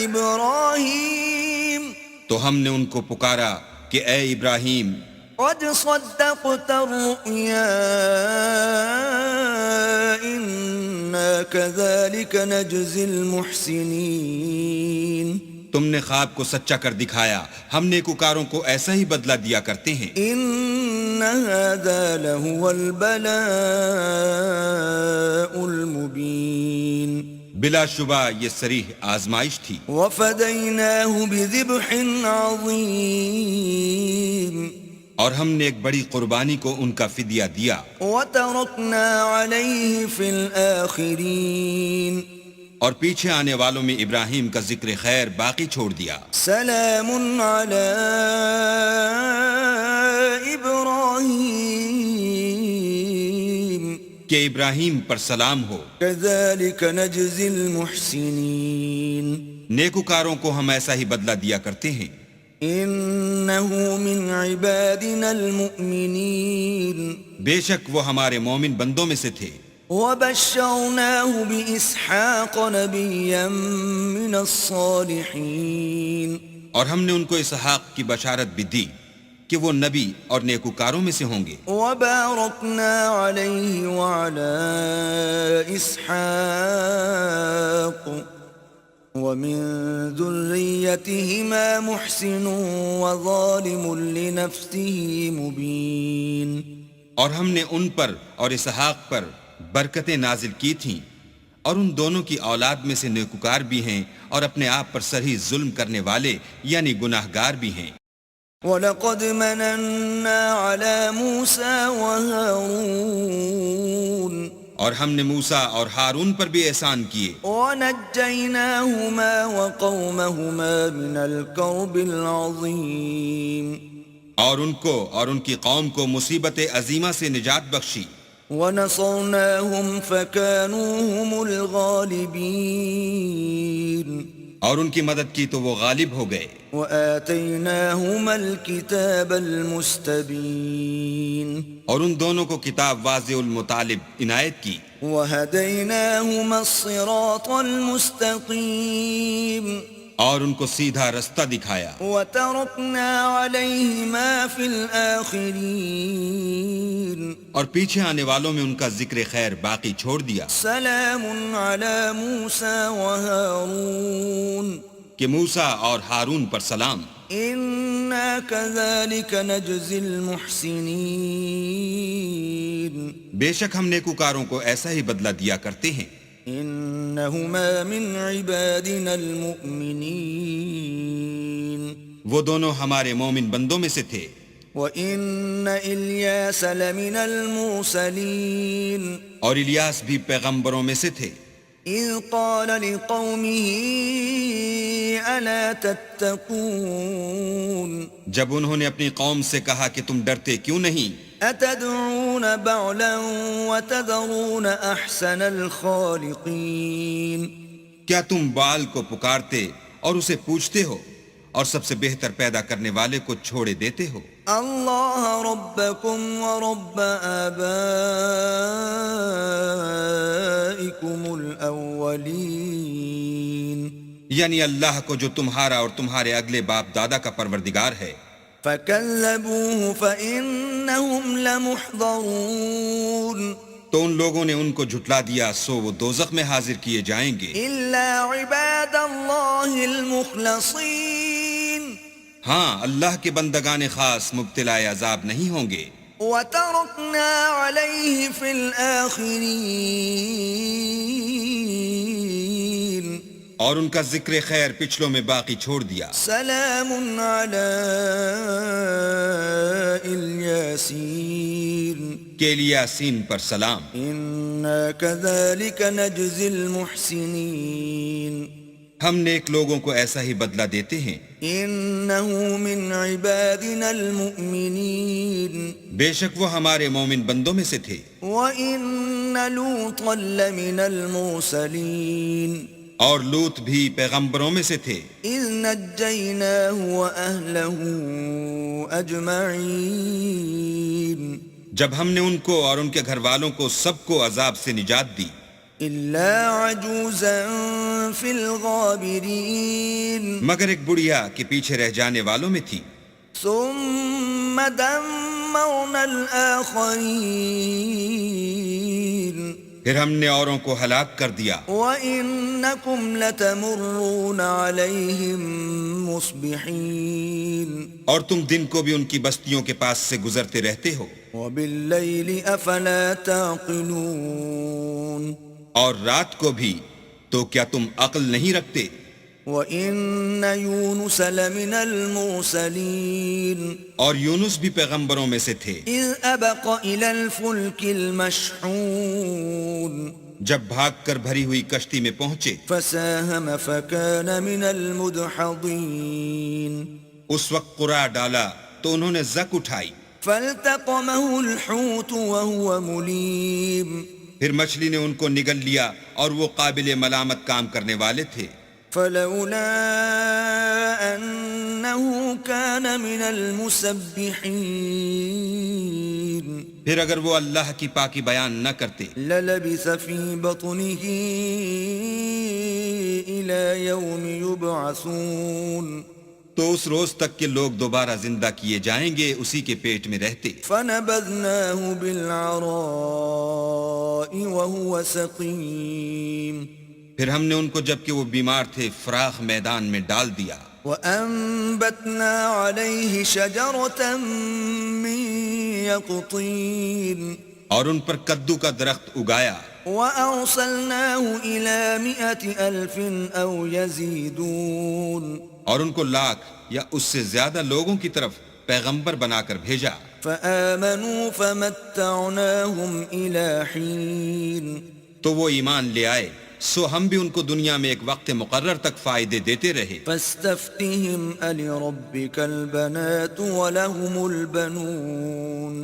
إبراهيم تو ہم نے ان کو پکارا کہ اے ابراہیم، قد صدقت الرؤيا إنا كذلك نجزي المحسنين. تم نے خواب کو سچا کر دکھایا، ہم نیکوکاروں کو ایسا ہی بدلہ دیا کرتے ہیں. إن هذا لهو البلاء المبين. بلا شبہ یہ صریح آزمائش تھی. وفديناه بذبح عظيم. اور ہم نے ایک بڑی قربانی کو ان کا فدیہ دیا. وتركنا عليه في الآخرين. اور پیچھے آنے والوں میں ابراہیم کا ذکر خیر باقی چھوڑ دیا. سلام على إبراهيم کہ ابراہیم پر سلام ہو. كذلك نجزي المحسنين. نیکوکاروں کو ہم ایسا ہی بدلہ دیا کرتے ہیں. إنه من عبادنا المؤمنين. بے شک وہ ہمارے مومن بندوں میں سے تھے. وبشرناه بإسحاق نبيا من الصالحين. اور ہم نے ان کو اسحاق کی بشارت بھی دی کہ وہ نبی اور نیکوکاروں میں سے ہوں گے. وباركنا عليه وعلى إسحاق ومن ذريتهما محسن وظالم لنفسه مبين. اور ہم نے ان پر اور اسحاق پر برکتیں نازل کی تھیں، اور ان دونوں کی اولاد میں سے نیکوکار بھی ہیں اور اپنے آپ پر سرہی ظلم کرنے والے یعنی گناہگار بھی ہیں. وَلَقَدْ مَنَنَّا عَلَى مُوسَى وَهَارُونَ. اور ہم نے موسیٰ اور ہارون پر بھی احسان کیے. وَنَجَّيْنَاهُمَا وَقَوْمَهُمَا مِنَ الْكَرْبِ الْعَظِيمِ. اور ان کو اور ان کی قوم کو مصیبت عظیمہ سے نجات بخشی. وَنَصَرْنَاهُمْ فَكَانُوا هُمُ الْغَالِبِينَ. اور ان کی مدد کی تو وہ غالب ہو گئے. وَآتَيْنَاهُمَا الْكِتَابَ الْمُسْتَبِينَ. اور ان دونوں کو کتاب واضح المطالب عنایت کی. وَهَدَيْنَاهُمَا الصِّرَاطَ الْمُسْتَقِيمَ. اور ان کو سیدھا رستہ دکھایا. وَتَرَكْنَا عَلَيْهِمَا فِي الْآخِرِينَ. اور پیچھے آنے والوں میں ان کا ذکر خیر باقی چھوڑ دیا. سلام علی موسیٰ وہارون. کہ موسیٰ اور ہارون پر سلام. انا كذلك نجزی المحسنین. بے شک ہم نیکوکاروں کو ایسا ہی بدلہ دیا کرتے ہیں. انہما من عبادنا المؤمنین. وہ دونوں ہمارے مومن بندوں میں سے تھے. وَإِنَّ إِلْيَاسَ لَمِنَ الْمُرْسَلِينَ. اور الیاس بھی پیغمبروں میں سے تھے. اِذْ قَالَ لِقَوْمِهِ أَلَا تَتَّقُونَ. جب انہوں نے اپنی قوم سے کہا کہ تم ڈرتے کیوں نہیں. أَتَدْعُونَ بَعْلًا وَتَذَرُونَ أَحْسَنَ الْخَالِقِينَ. کیا تم بال کو پکارتے اور اسے پوچھتے ہو اور سب سے بہتر پیدا کرنے والے کو چھوڑے دیتے ہو؟ اللہ ربکم ورب آبائکم الاولین، یعنی اللہ کو جو تمہارا اور تمہارے اگلے باپ دادا کا پروردگار ہے۔ فکذبوہ فإنہم لمحضرون، تو ان لوگوں نے ان کو جھٹلا دیا، سو وہ دوزخ میں حاضر کیے جائیں گے، الا عباد اللہ المخلصین، ہاں اللہ کے بندگان خاص مبتلا عذاب نہیں ہوں گے۔ وترکنا علیہ فی الآخرین، اور ان کا ذکر خیر پچھلوں میں باقی چھوڑ دیا۔ سلام علی الیاسین، کہ الیاسین پر سلام، انا کذالک نجزی المحسنین، ہم نیک لوگوں کو ایسا ہی بدلہ دیتے ہیں۔ انہ من عبادنا المؤمنین، بے شک وہ ہمارے مومن بندوں میں سے تھے، وَإِنَّ لُوطًا لَّمِنَ الْمُرْسَلِينَ، اور لوط بھی پیغمبروں میں سے تھے، إِذْ نَجَّيْنَاهُ وَأَهْلَهُ أَجْمَعِينَ، جب ہم نے ان کو اور ان کے گھر والوں کو سب کو عذاب سے نجات دی، إِلَّا عَجُوزًا فِي الْغَابِرِينَ، مگر ایک بڑھیا کے پیچھے رہ جانے والوں میں تھی۔ ثُمَّ دَمَّرْنَا الْآخَرِينَ، پھر ہم نے اوروں کو ہلاک کر دیا۔ وَإِنَّكُمْ لَتَمُرُّونَ عَلَيْهِمْ مُصْبِحِينَ، اور تم دن کو بھی ان کی بستیوں کے پاس سے گزرتے رہتے ہو، وَبِاللَّيْلِ أَفَلَا تَعْقِلُونَ، اور رات کو بھی، تو کیا تم عقل نہیں رکھتے؟ وَإِنَّ يُونُسَ لَمِنَ الْمُرْسَلِينَ، اور یونس بھی پیغمبروں میں سے تھے، إِذْ أَبَقَ إِلَى الْفُلْكِ الْمَشْحُونِ، جب بھاگ کر بھری ہوئی کشتی میں پہنچے، فَسَاهَمَ فَكَانَ مِنَ الْمُدْحَضِينَ، اس وقت قرع ڈالا تو انہوں نے زک اٹھائی، فَالْتَقَمَهُ الْحُوتُ وَهُوَ مُلِيمٌ، پھر مچھلی نے ان کو نگل لیا اور وہ قابل ملامت کام کرنے والے تھے، فلولا أنه كان من المسبحين، پھر اگر وہ اللہ کی پاکی بیان نہ کرتے للبث في بطنه إلى يوم يبعثون، تو اس روز تک کہ لوگ دوبارہ زندہ کیے جائیں گے اسی کے پیٹ میں رہتے۔ فنبذناه بالعراء وهو سقيم، پھر ہم نے ان کو جبکہ وہ بیمار تھے فراخ میدان میں ڈال دیا، وأنبتنا عليه شجرة من يقطين، اور ان پر کدو کا درخت اگایا، وأرسلناه إلى 100,000 أو يزيدون، اور ان کو لاکھ یا اس سے زیادہ لوگوں کی طرف پیغمبر بنا کر بھیجا، فآمنوا فمتعناهم إلى حين، تو وہ ایمان لے آئے، سو ہم بھی ان کو دنیا میں ایک وقت مقرر تک فائدے دیتے رہے۔ فاستفتهم ألربك البنات ولهم البنون،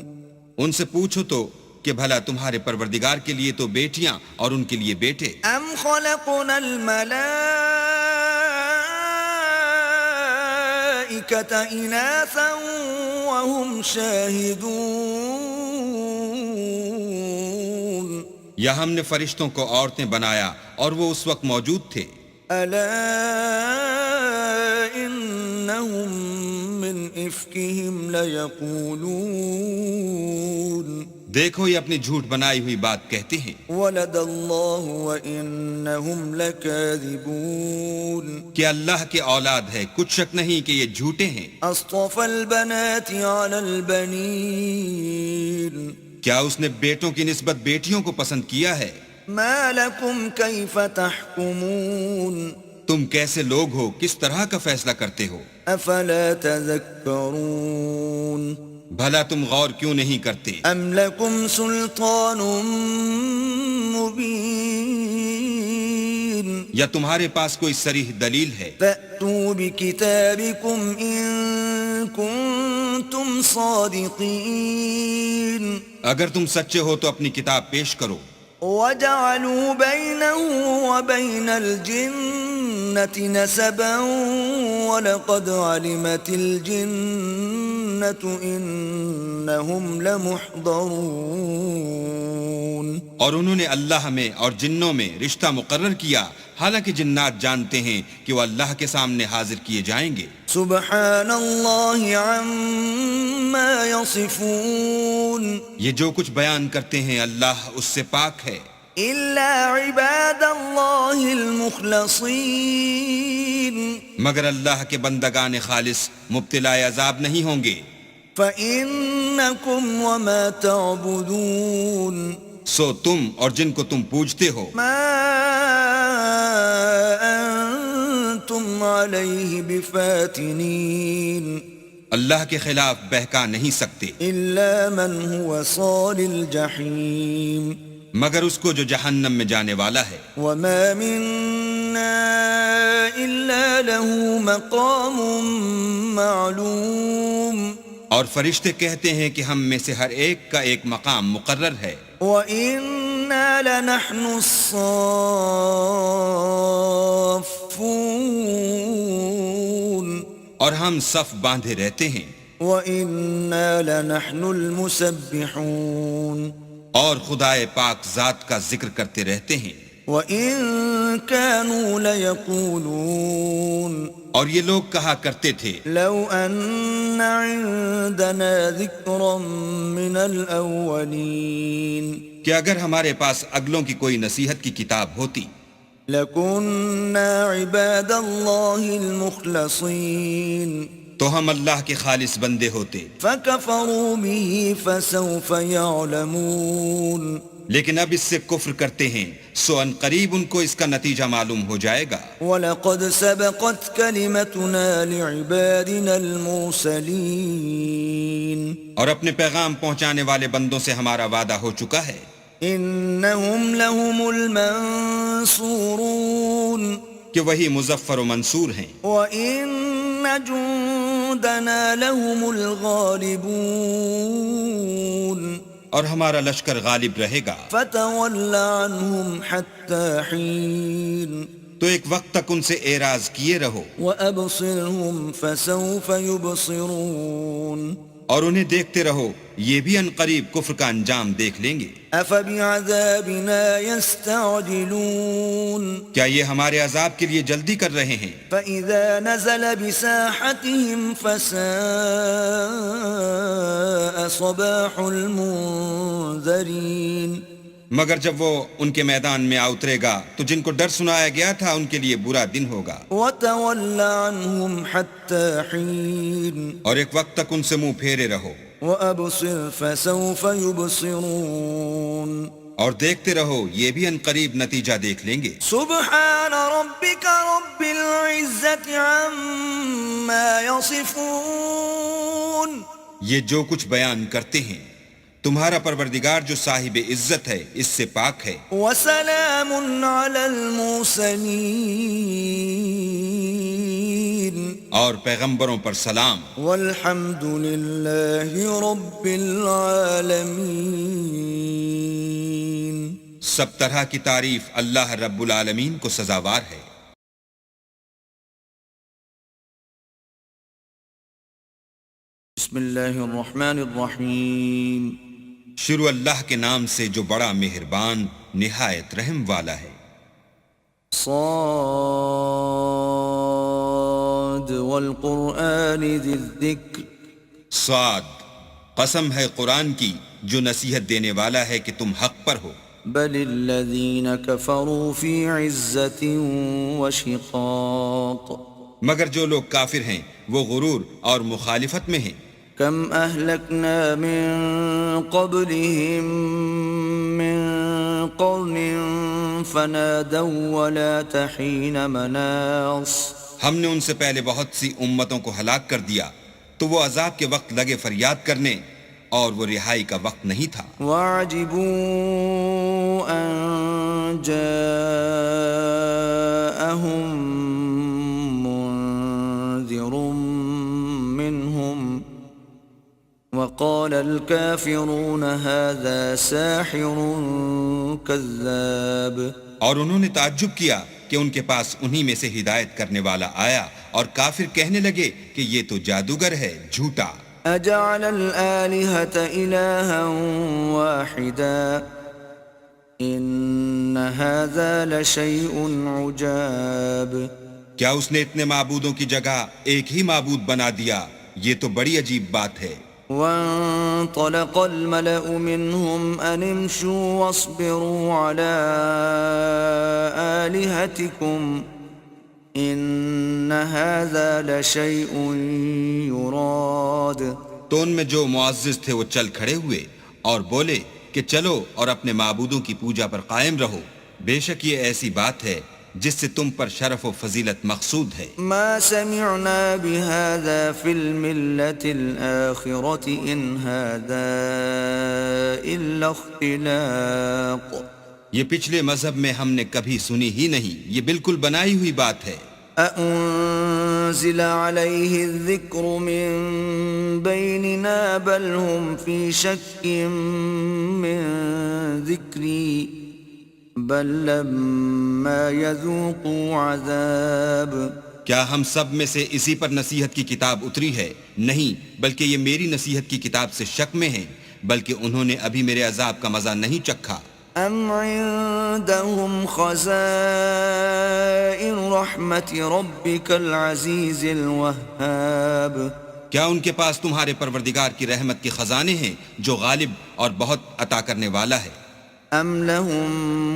ان سے پوچھو تو کہ بھلا تمہارے پروردگار کے لیے تو بیٹیاں اور ان کے لیے بیٹے، أم خلقنا الملائكة إناثا وهم شاهدون، یا ہم نے فرشتوں کو عورتیں بنایا اور وہ اس وقت موجود تھے، ألا إنهم من إفكهم ليقولون، دیکھو یہ اپنی جھوٹ بنائی ہوئی بات کہتے ہیں، ولد الله وإنهم لكاذبون، کہ اللہ کے اولاد ہے، کچھ شک نہیں کہ یہ جھوٹے ہیں۔ أصطفى البنات على البنين، کیا اس نے بیٹوں کی نسبت بیٹیوں کو پسند کیا ہے؟ ما لكم كيف تحكمون، تم کیسے لوگ ہو، کس طرح کا فیصلہ کرتے ہو؟ أفلا تذكرون، بھلا تم غور کیوں نہیں کرتے؟ أم لكم سلطان مبين، یا تمہارے پاس کوئی صریح دلیل ہے؟ فأتوا بكتابكم إن كنتم صادقين، اگر تم سچے ہو تو اپنی کتاب پیش کرو۔ وجعلوا بينه وبين الجنة نسبا وَلَقَدْ عَلِمَتِ الْجِنَّةُ إِنَّهُمْ لَمُحْضَرُونَ اور انہوں نے اللہ میں اور جنوں میں رشتہ مقرر کیا، حالانکہ جنات جانتے ہیں کہ وہ اللہ کے سامنے حاضر کیے جائیں گے۔ سبحان اللہ عما یصفون، یہ جو کچھ بیان کرتے ہیں اللہ اس سے پاک ہے، الا عباد اللہ المخلصین، مگر اللہ کے بندگان خالص مبتلا عذاب نہیں ہوں گے۔ فإنکم وما تعبدون، سو تم اور جن کو تم پوجتے ہو ما انتم علیہ بفاتنین، اللہ کے خلاف بہکا نہیں سکتے الا من هو صال الجحیم، مگر اس کو جو جہنم میں جانے والا ہے۔ وما منا الا له مقام معلوم، اور فرشتے کہتے ہیں کہ ہم میں سے ہر ایک کا ایک مقام مقرر ہے۔ وَإِنَّا لَنَحْنُ الصَّافُّونَ، اور ہم صف باندھے رہتے ہیں، وَإِنَّا لَنَحْنُ الْمُسَبِّحُونَ، اور خدائے پاک ذات کا ذکر کرتے رہتے ہیں۔ وَإِن كَانُوا لَيَقُولُونَ، اور یہ لوگ کہا کرتے تھے لَوْ أَنَّ عِندَنَا ذِكْرًا مِّنَ الْأَوَّلِينَ، کہ اگر ہمارے پاس اگلوں کی کوئی نصیحت کی کتاب ہوتی لَكُنَّا عِبَادَ اللَّهِ الْمُخْلَصِينَ، تو ہم اللہ کے خالص بندے ہوتے، فَكَفَرُوا بِهِ فَسَوْفَ يَعْلَمُونَ، لیکن اب اس سے کفر کرتے ہیں، سو ان قریب ان کو اس کا نتیجہ معلوم ہو جائے گا۔ وَلَقَدْ سَبَقَتْ كَلِمَتُنَا لِعِبَادِنَا الْمُرْسَلِينَ، اور اپنے پیغام پہنچانے والے بندوں سے ہمارا وعدہ ہو چکا ہے، إِنَّهُمْ لَهُمُ الْمَنصُورُونَ، کہ وہی مظفر و منصور ہیں، وَإِنَّ جُندَنَا لَهُمُ الْغَالِبُونَ، اور ہمارا لشکر غالب رہے گا۔ فَتَوَلَّ عَنْهُمْ حَتَّى حِينٍ، تو ایک وقت تک ان سے اعراض کیے رہو، وَأَبْصِرْهُمْ فَسَوْفَ يُبْصِرُونَ، اور انہیں دیکھتے رہو، یہ بھی ان قریب کفر کا انجام دیکھ لیں گے۔ أَفَبِعَذَابِنَا يَسْتَعْجِلُونَ، کیا یہ ہمارے عذاب کے لیے جلدی کر رہے ہیں؟ فَإِذَا نَزَلَ بِسَاحَتِهِمْ فَسَاءَ صَبَاحُ الْمُنذَرِينَ، مگر جب وہ ان کے میدان میں آ اترے گا تو جن کو ڈر سنایا گیا تھا ان کے لیے برا دن ہوگا۔ وَتَوَلَّ عَنْهُمْ حَتَّى حِينٍ، اور ایک وقت تک ان سے منہ پھیرے رہو، وَأَبْصِرْ فَسَوْفَ يُبْصِرُونَ، اور دیکھتے رہو، یہ بھی ان قریب نتیجہ دیکھ لیں گے۔ سبحان ربك رب العزة عما يصفون، یہ جو کچھ بیان کرتے ہیں، تمہارا پروردگار جو صاحب عزت ہے اس سے پاک ہے، وسلام على المرسلين، اور پیغمبروں پر سلام، والحمد لله رب العالمين۔ سب طرح کی تعریف اللہ رب العالمین کو سزاوار ہے۔ بسم اللہ الرحمن الرحیم، شروع اللہ کے نام سے جو بڑا مہربان نہایت رحم والا ہے۔ صاد والقرآن ذی الذکر، صاد، قسم ہے قرآن کی جو نصیحت دینے والا ہے کہ تم حق پر ہو، بل الذین کفروا فی عزت وشقاق، مگر جو لوگ کافر ہیں وہ غرور اور مخالفت میں ہیں۔ کم اہلکنا من قبلہم من قرن فنادوا ولا تحین مناص، ہم نے ان سے پہلے بہت سی امتوں کو ہلاک کر دیا تو وہ عذاب کے وقت لگے فریاد کرنے اور وہ رہائی کا وقت نہیں تھا۔ وَعَجِبُوا أَن جَاءَهُم مُّنذِرٌ مِّنْهُمْ وَقَالَ الْكَافِرُونَ هَذَا سَاحِرٌ كَذَّابٌ، اور انہوں نے تعجب کیا کہ ان کے پاس انہی میں سے ہدایت کرنے والا آیا اور کافر کہنے لگے کہ یہ تو جادوگر ہے جھوٹا. أجعل الآلهة إلها واحدا إن هذا لشيء عجاب. کیا اس نے اتنے معبودوں کی جگہ ایک ہی معبود بنا دیا؟ یہ تو بڑی عجیب بات ہے. وانطلق الملأ منهم أن امشوا واصبروا على آلهتكم إن هذا لشيء يراد. تو ان میں جو معزز تھے وہ چل کھڑے ہوئے اور بولے کہ چلو اور اپنے معبودوں کی پوجا پر قائم رہو، بے شک یہ ایسی بات ہے جس سے تم پر شرف و فضیلت مقصود ہے. ما سمعنا بهذا في الملة الآخرة إن هذا إلا اختلاق. یہ پچھلے مذہب میں ہم نے کبھی سنی ہی نہیں، یہ بالکل بنائی ہوئی بات ہے. أأنزل عليه الذكر من بيننا بل هم في شك من ذكري بل لما يذوقوا عذاب. کیا ہم سب میں سے اسی پر نصیحت کی کتاب اتری ہے؟ نہیں، بلکہ یہ میری نصیحت کی کتاب سے شک میں ہیں، بلکہ انہوں نے ابھی میرے عذاب کا مزہ نہیں چکھا. ام عندهم خزائن رحمت ربك العزیز الوهاب. کیا ان کے پاس تمہارے پروردگار کی رحمت کے خزانے ہیں جو غالب اور بہت عطا کرنے والا ہے؟ ام لهم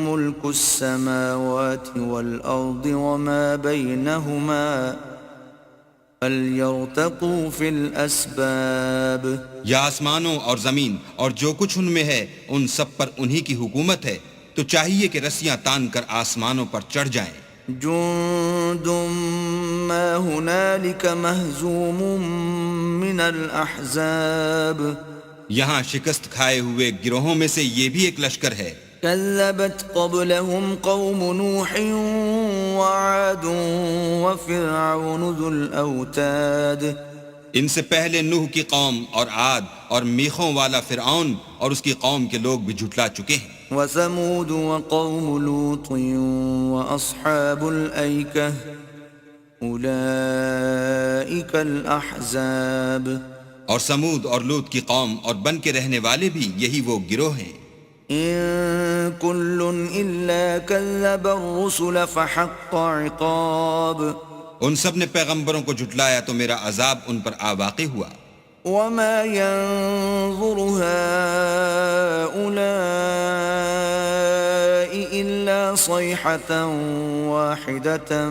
ملک السماوات والارض وما بینهما فلیرتقوا فی الاسباب. یا آسمانوں اور زمین اور جو کچھ ان میں ہے ان سب پر انہی کی حکومت ہے، تو چاہیے کہ رسیاں تان کر آسمانوں پر چڑھ جائیں. جند ما هنالك مهزوم من الاحزاب. یہاں شکست کھائے ہوئے گروہوں میں سے یہ بھی ایک لشکر ہے. كذبت قبلهم قوم نوح وعاد وفرعون ذو الأوتاد. ان سے پہلے نوح کی قوم اور عاد اور میخوں والا فرعون اور اس کی قوم کے لوگ بھی جھٹلا چکے ہیں. وثمود وقوم لوط وأصحاب الأيكة أولئك الأحزاب. اور سمود اور لوط کی قوم اور بن کے رہنے والے بھی یہی وہ گروہ ہیں. إن كل إلا كذب الرسل فحق عقاب. ان سب نے پیغمبروں کو جھٹلایا تو میرا عذاب ان پر آ واقع ہوا. وما ينظر هؤلاء إلا صيحة واحدة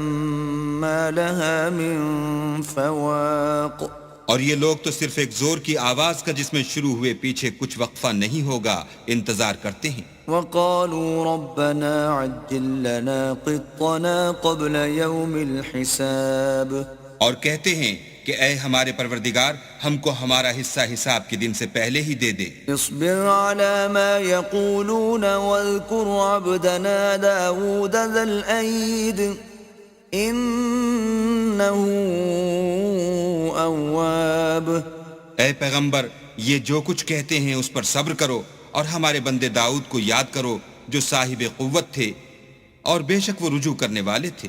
ما لها من فواق. اور یہ لوگ تو صرف ایک زور کی آواز کا جس میں شروع ہوئے پیچھے کچھ وقفہ نہیں ہوگا انتظار کرتے ہیں. وقالوا ربنا عجل لنا قطنا قبل يوم الحساب. اور کہتے ہیں کہ اے ہمارے پروردگار ہم کو ہمارا حصہ حساب کے دن سے پہلے ہی دے دے. اصبر على ما يقولون واذكر عبدنا داود ذا الأيد إنه اواب. اے پیغمبر یہ جو کچھ کہتے ہیں اس پر صبر کرو اور ہمارے بندے داؤد کو یاد کرو جو صاحب قوت تھے اور بے شک وہ رجوع کرنے والے تھے.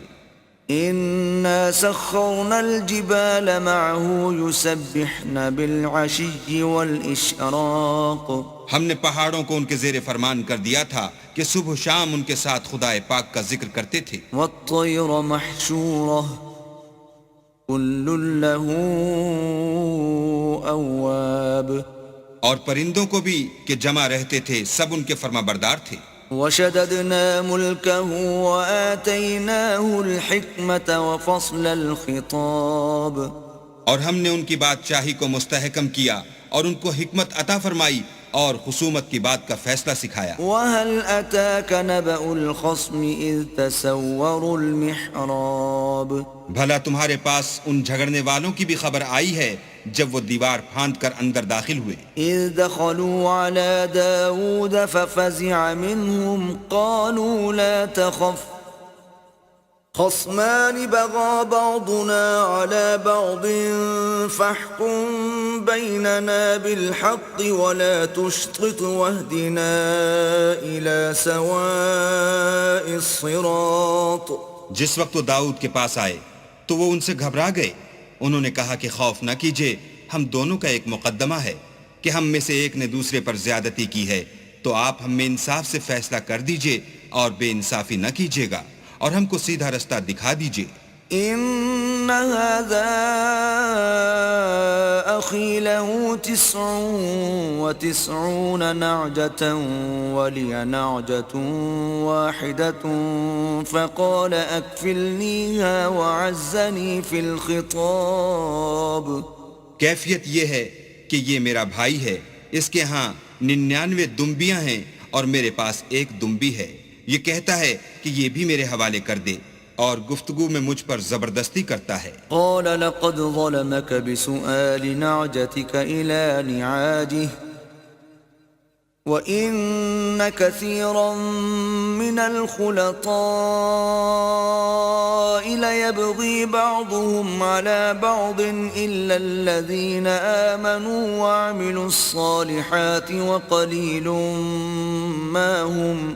إنا سخرنا الجبال معه يسبحن بالعشي والإشراق. ہم نے پہاڑوں کو ان کے زیر فرمان کر دیا تھا کہ صبح و شام ان کے ساتھ خدا پاک کا ذکر کرتے تھے. والطير محشورة كل له أواب. اور پرندوں کو بھی کہ جمع رہتے تھے سب ان کے فرما بردار تھے. وشددنا ملكه وآتيناه الحكمة وفصل الخطاب. اور ہم نے ان کی بادشاہی کو مستحکم کیا اور ان کو حکمت عطا فرمائی اور خصومت کی بات کا فیصلہ سکھایا. وهل أتاك نبأ الخصم إذ تسوروا المحراب. بھلا تمہارے پاس ان جھگڑنے والوں کی بھی خبر آئی ہے جب وہ دیوار پھاند کر اندر داخل ہوئے. إذ دخلوا على داود ففزع منهم قالوا لا تخف خصمان بغى بعضنا على بعض فاحكم بيننا بالحق ولا تشطط واهدنا إلى سواء الصراط. جس وقت وہ داؤد کے پاس آئے تو وہ ان سے گھبرا گئے. انہوں نے کہا کہ خوف نہ کیجیے، ہم دونوں کا ایک مقدمہ ہے کہ ہم میں سے ایک نے دوسرے پر زیادتی کی ہے، تو آپ ہم میں انصاف سے فیصلہ کر دیجئے اور بے انصافی نہ کیجیے گا، اور ہم کو سیدھا رستہ دکھا دیجئے. إن هذا أخي له 99 نعجة ولي نعجة واحدة فقال أكفلنيها وعزني في الخطاب. کیفیت یہ ہے کہ یہ میرا بھائی ہے، اس کے ہاں 99 دمبیاں ہیں اور میرے پاس ایک دمبی ہے. یہ کہتا ہے کہ یہ بھی میرے حوالے کر دے، اور گفتگو میں مجھ پر زبردستی کرتا ہے. قال لقد ظلمك بسؤال نعجتك إلى نعاجه وإن كثيرا من الخلطاء ليبغي بعضهم على بعض إلا الذين آمنوا وعملوا الصالحات وقليل ما هم.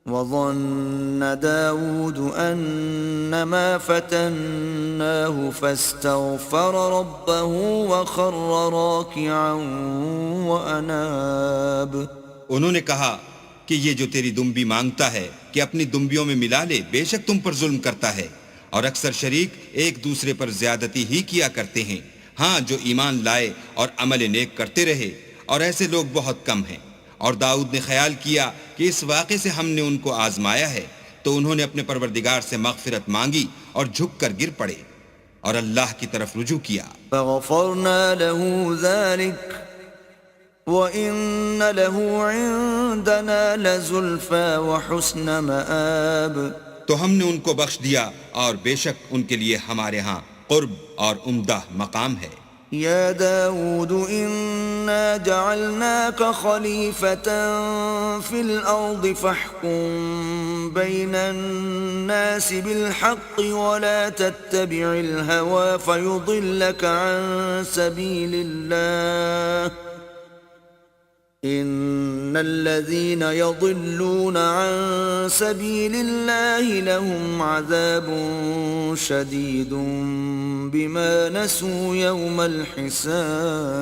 وظن داود أنما فتناه فاستغفر ربه وخر راكعا وأناب. انہوں نے کہا کہ یہ جو تیری دمبی مانگتا ہے کہ اپنی دمبیوں میں ملا لے، بے شک تم پر ظلم کرتا ہے، اور اکثر شریک ایک دوسرے پر زیادتی ہی کیا کرتے ہیں. ہاں، جو ایمان لائے اور عمل نیک کرتے رہے، اور ایسے لوگ بہت کم ہیں. اور داؤد نے خیال کیا کہ اس واقعے سے ہم نے ان کو آزمایا ہے، تو انہوں نے اپنے پروردگار سے مغفرت مانگی اور جھک کر گر پڑے اور اللہ کی طرف رجوع کیا. فغفرنا له ذلك وإن له عندنا لزلفى وحسن مآب. تو ہم نے ان کو بخش دیا، اور بے شک ان کے لیے ہمارے ہاں قرب اور عمدہ مقام ہے. يا داود إنا جعلناك خليفة في الأرض فاحكم بين الناس بالحق ولا تتبع الهوى فيضلك عن سبيل الله إن الذين يضلون عن سبيل الله لهم عذاب شديد بما نسوا يوم الحساب.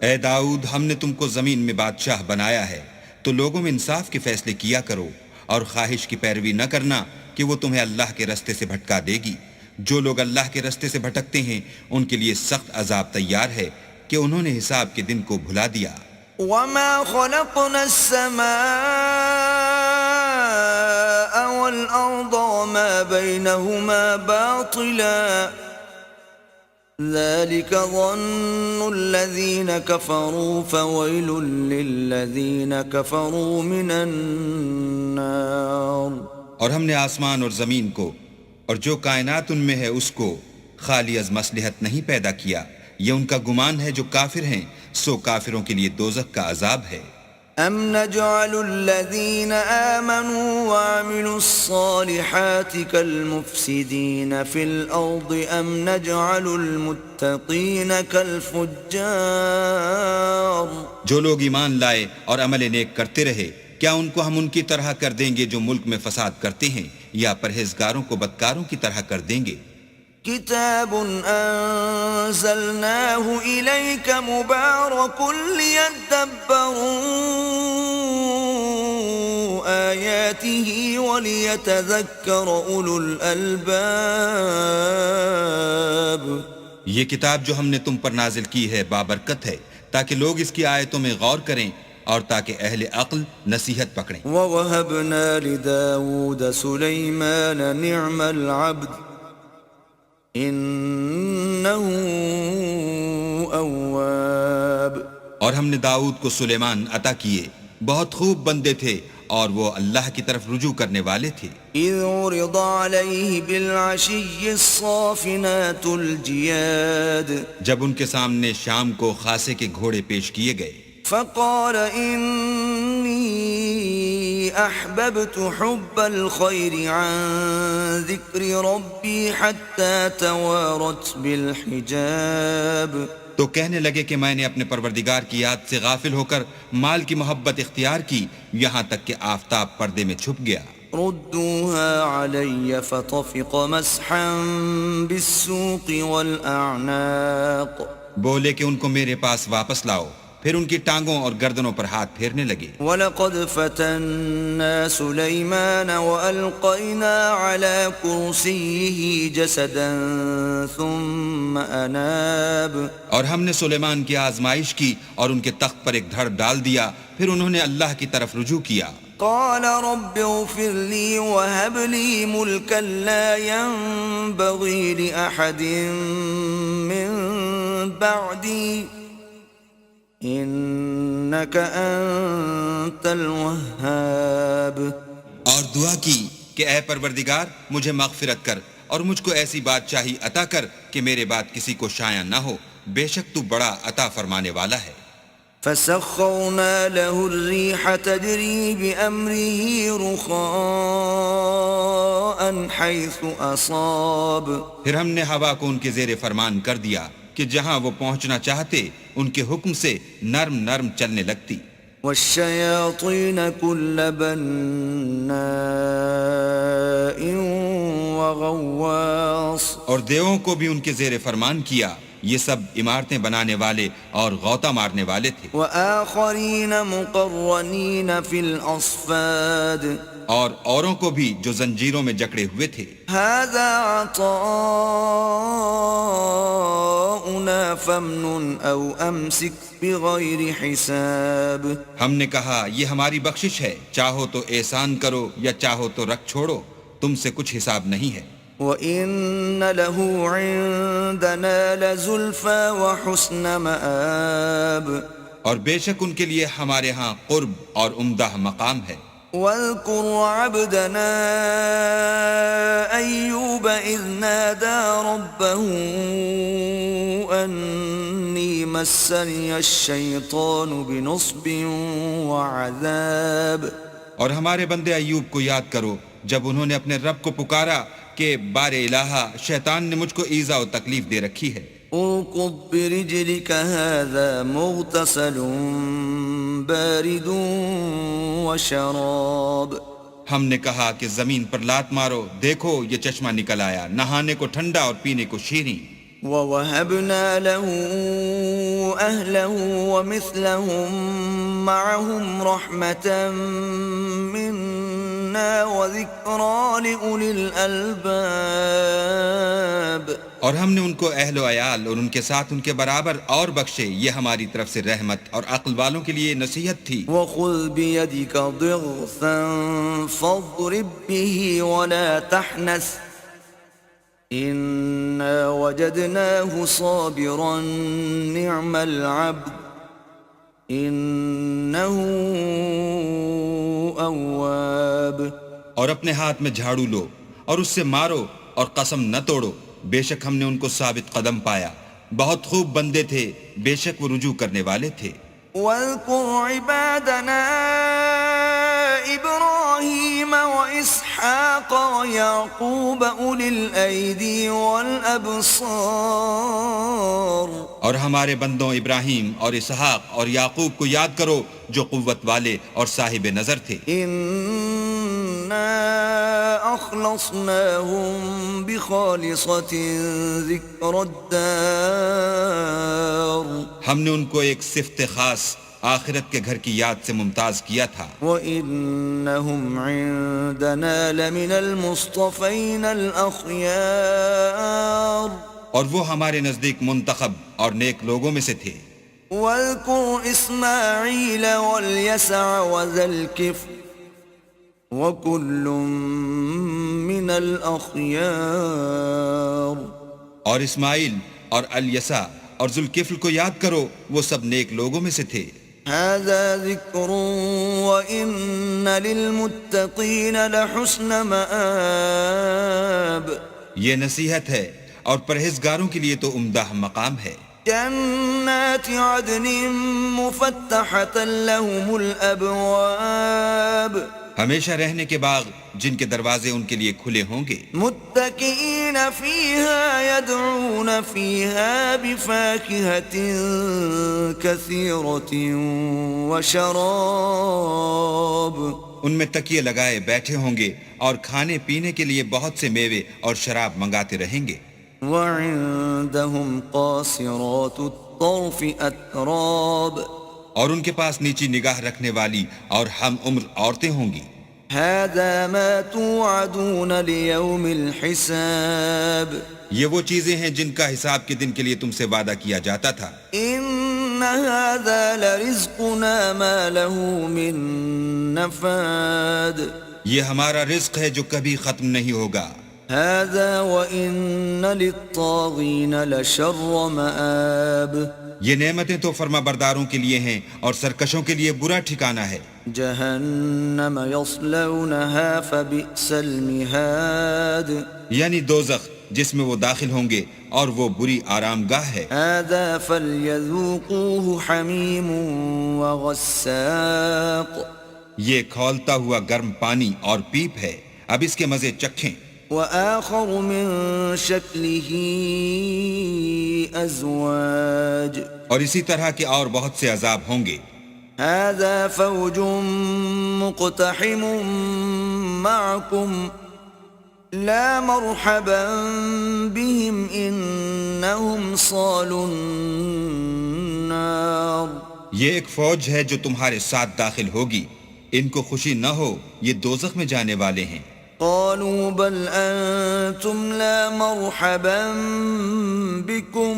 اے داؤد، ہم نے تم کو زمین میں بادشاہ بنایا ہے، تو لوگوں میں انصاف کے فیصلے کیا کرو، اور خواہش کی پیروی نہ کرنا کہ وہ تمہیں اللہ کے رستے سے بھٹکا دے گی. جو لوگ اللہ کے رستے سے بھٹکتے ہیں ان کے لیے سخت عذاب تیار ہے کہ انہوں نے حساب کے دن کو بھلا دیا. وما خلقنا السماء والأرض وما بينهما باطلا ذلك ظن الذين كفروا فويل للذين كفروا من النار. اور ہم نے آسمان اور زمین کو اور جو کائنات ان میں ہے اس کو خالی از مصلحت نہیں پیدا کیا. یہ ان کا گمان ہے جو کافر ہیں، سو کافروں کے لیے دوزخ کا عذاب ہے. ام نجعل الذين آمنوا وعملوا الصالحات كالمفسدين في الأرض ام نجعل المتقين كالفجار. جو لوگ ایمان لائے اور عمل نیک کرتے رہے، کیا ان کو ہم ان کی طرح کر دیں گے جو ملک میں فساد کرتے ہیں، یا پرہیزگاروں کو بدکاروں کی طرح کر دیں گے؟ كتاب أنزلناه إليك مبارك ليدبروا آياته وليتذكر أولو الألباب. یہ کتاب جو ہم نے تم پر نازل کی ہے بابرکت ہے، تاکہ لوگ اس کی آیتوں میں غور کریں اور تاکہ اہل عقل نصیحت پکڑیں. ووهبنا لداود سليمان نعم العبد انہو اواب. اور ہم نے داؤد کو سلیمان عطا کیے، بہت خوب بندے تھے اور وہ اللہ کی طرف رجوع کرنے والے تھے. اذ عرض علیہ بالعشی الصافنات الجیاد. جب ان کے سامنے شام کو خاصے کے گھوڑے پیش کیے گئے. فقال انی احببت حب الخیر عن ذکر ربی حتی توارت بالحجاب. تو کہنے لگے کہ میں نے اپنے پروردگار کی یاد سے غافل ہو کر مال کی محبت اختیار کی، یہاں تک کہ آفتاب پردے میں چھپ گیا. ردوها علي فطفق مسحا بالسوق والأعناق بولے کہ ان کو میرے پاس واپس لاؤ، پھر ان کی ٹانگوں اور گردنوں پر ہاتھ پھیرنے لگے۔ وَلَقَدْ فَتَنَّا سُلَيْمَانَ وَأَلْقَيْنَا عَلَى كُرْسِيِّهِ جَسَدًا ثُمَّ أَنَابَ، اور ہم نے سلیمان کی آزمائش کی اور ان کے تخت پر ایک دھڑ ڈال دیا، پھر انہوں نے اللہ کی طرف رجوع کیا۔ قال رب اغفر لي وهب لي ملكا لا ينبغي لأحد من بعدي إنك أنت الوهاب۔ اور دعا کی کہ اے پروردگار مجھے مغفرت کر اور مجھ کو ایسی بادشاہی عطا کر کہ میرے بعد کسی کو شایع نہ ہو، بے شک تو بڑا عطا فرمانے والا ہے۔ فسخرنا له الريح تجري بأمره رخاء حيث أصاب، پھر ہم نے ہوا کو ان کے زیر فرمان کر دیا کہ جہاں وہ پہنچنا چاہتے ان کے حکم سے نرم نرم چلنے لگتی۔ والشياطين كل بناء وغواص، اور دیووں کو بھی ان کے زیر فرمان کیا، یہ سب عمارتیں بنانے والے اور غوطہ مارنے والے تھے۔ وآخرين مقرنين في الأصفاد، اور اوروں کو بھی جو زنجیروں میں جکڑے ہوئے تھے۔ هذا عطاؤنا فامنن أو أمسك بغير حساب، ہم نے کہا یہ ہماری بخشش ہے، چاہو تو احسان کرو یا چاہو تو رکھ چھوڑو، تم سے کچھ حساب نہیں ہے۔ وَإِنَّ لَهُ عِندَنَا لَزُلْفَى وَحُسْنَ مَآبٍ، اور بے شک ان کے لیے ہمارے ہاں قرب اور عمدہ مقام ہے۔ وَاذْكُرْ عَبْدَنَا أَيُّوبَ إِذْ نَادَى رَبَّهُ أَنِّي مَسَّنِيَ الشَّيْطَانُ بِنُصْبٍ وَعَذَابٍ، اور ہمارے بندے ایوب کو یاد کرو جب انہوں نے اپنے رب کو پکارا کہ بار الہا شیطان نے مجھ کو ایذا و تکلیف دے رکھی ہے۔ اركض برجلك هذا مغتسل بارد وشراب، ہم نے کہا کہ زمین پر لات مارو، دیکھو یہ چشمہ نکل آیا، نہانے کو ٹھنڈا اور پینے کو شیریں۔ وَوَهَبْنَا لَهُ أَهْلَهُ وَمِثْلَهُمْ مَعَهُمْ رَحْمَةً مِنَّا وَذِكْرَى لِأُولِي الْأَلْبَابِ، اور ہم نے ان کو اہل و عیال اور ان کے ساتھ ان کے برابر اور بخشے، یہ ہماری طرف سے رحمت اور عقل والوں کے لیے نصیحت تھی۔ وَخُذْ بِيَدِكَ ضِغْثًا فَاضْرِبْ بِهِ وَلَا تَحْنَثْ إِنَّا وَجَدْنَاهُ صَابِرًا نِعْمَ الْعَبْدُ إِنَّهُ أَوَّابٌ، اور اپنے ہاتھ میں جھاڑو لو اور اس سے مارو اور قسم نہ توڑو، بے شک ہم نے ان کو ثابت قدم پایا، بہت خوب بندے تھے، بے شک وہ رجوع کرنے والے تھے۔ واذكر عبادنا إبراهيم وإسحاق ويعقوب أولي الأيدي والأبصار، اور ہمارے بندوں ابراہیم اور اسحاق اور یعقوب کو یاد کرو جو قوت والے اور صاحب نظر تھے۔ إنا أخلصناهم بخالصة ذكر الدار، ہم نے ان کو ایک صفت خاص آخرت کے گھر کی یاد سے ممتاز کیا تھا۔ وَإِنَّهُمْ عِندَنَا لَمِنَ الْمُصْطَفَيْنَ الْأَخْيَارِ، اور وہ ہمارے نزدیک منتخب اور نیک لوگوں میں سے تھے۔ وَاذْكُرْ إِسْمَاعِيلَ وَالْيَسَعَ وَذَا الْكِفْلِ وَكُلٌّ مِّنَ الْأَخْيَارِ، اور اسماعیل اور الیسع اور ذوالکفل کو یاد کرو، وہ سب نیک لوگوں میں سے تھے۔ هذا ذکر وَإِنَّ لِلْمُتَّقِينَ لَحُسْنَ مَآب، یہ نصیحت ہے اور پرہیزگاروں کے لیے تو عمدہ مقام ہے۔ جنات عدن مفتحة لهم الأبواب، ہمیشہ رہنے کے باغ جن کے دروازے ان کے لیے کھلے ہوں گے۔ متكئين فيها يدعون فيها بفاكهة كثيرة وشراب، ان میں تکیے لگائے بیٹھے ہوں گے اور کھانے پینے کے لیے بہت سے میوے اور شراب منگاتے رہیں گے. وعندهم قاصرات الطرف أتراب اور ان کے پاس نیچی نگاہ رکھنے والی اور ہم عمر عورتیں ہوں گی. هذا ما توعدون ليوم الحساب یہ وہ چیزیں ہیں جن کا حساب کے دن کے لیے تم سے وعدہ کیا جاتا تھا. إن هذا لرزقنا ما له من نفاد یہ ہمارا رزق ہے جو کبھی ختم نہیں ہوگا. هذا وإن للطاغين لشر مآب یہ نعمتیں تو فرما برداروں کے لیے ہیں اور سرکشوں کے لیے برا ٹھکانہ ہے. جہنم یصلونها فبئس المہاد یعنی دوزخ جس میں وہ داخل ہوں گے اور وہ بری آرام گاہ ہے. هذا فليذوقوه حمیم وغساق یہ کھولتا ہوا گرم پانی اور پیپ ہے، اب اس کے مزے چکھیں. وآخر من شکلہ ازواج اور اسی طرح کے اور بہت سے عذاب ہوں گے. هذا فوج مقتحم معكم لا مرحبا بهم انهم صالوا النار یہ ایک فوج ہے جو تمہارے ساتھ داخل ہوگی، ان کو خوشی نہ ہو، یہ دوزخ میں جانے والے ہیں. قالوا بل انتم لا مرحبا بكم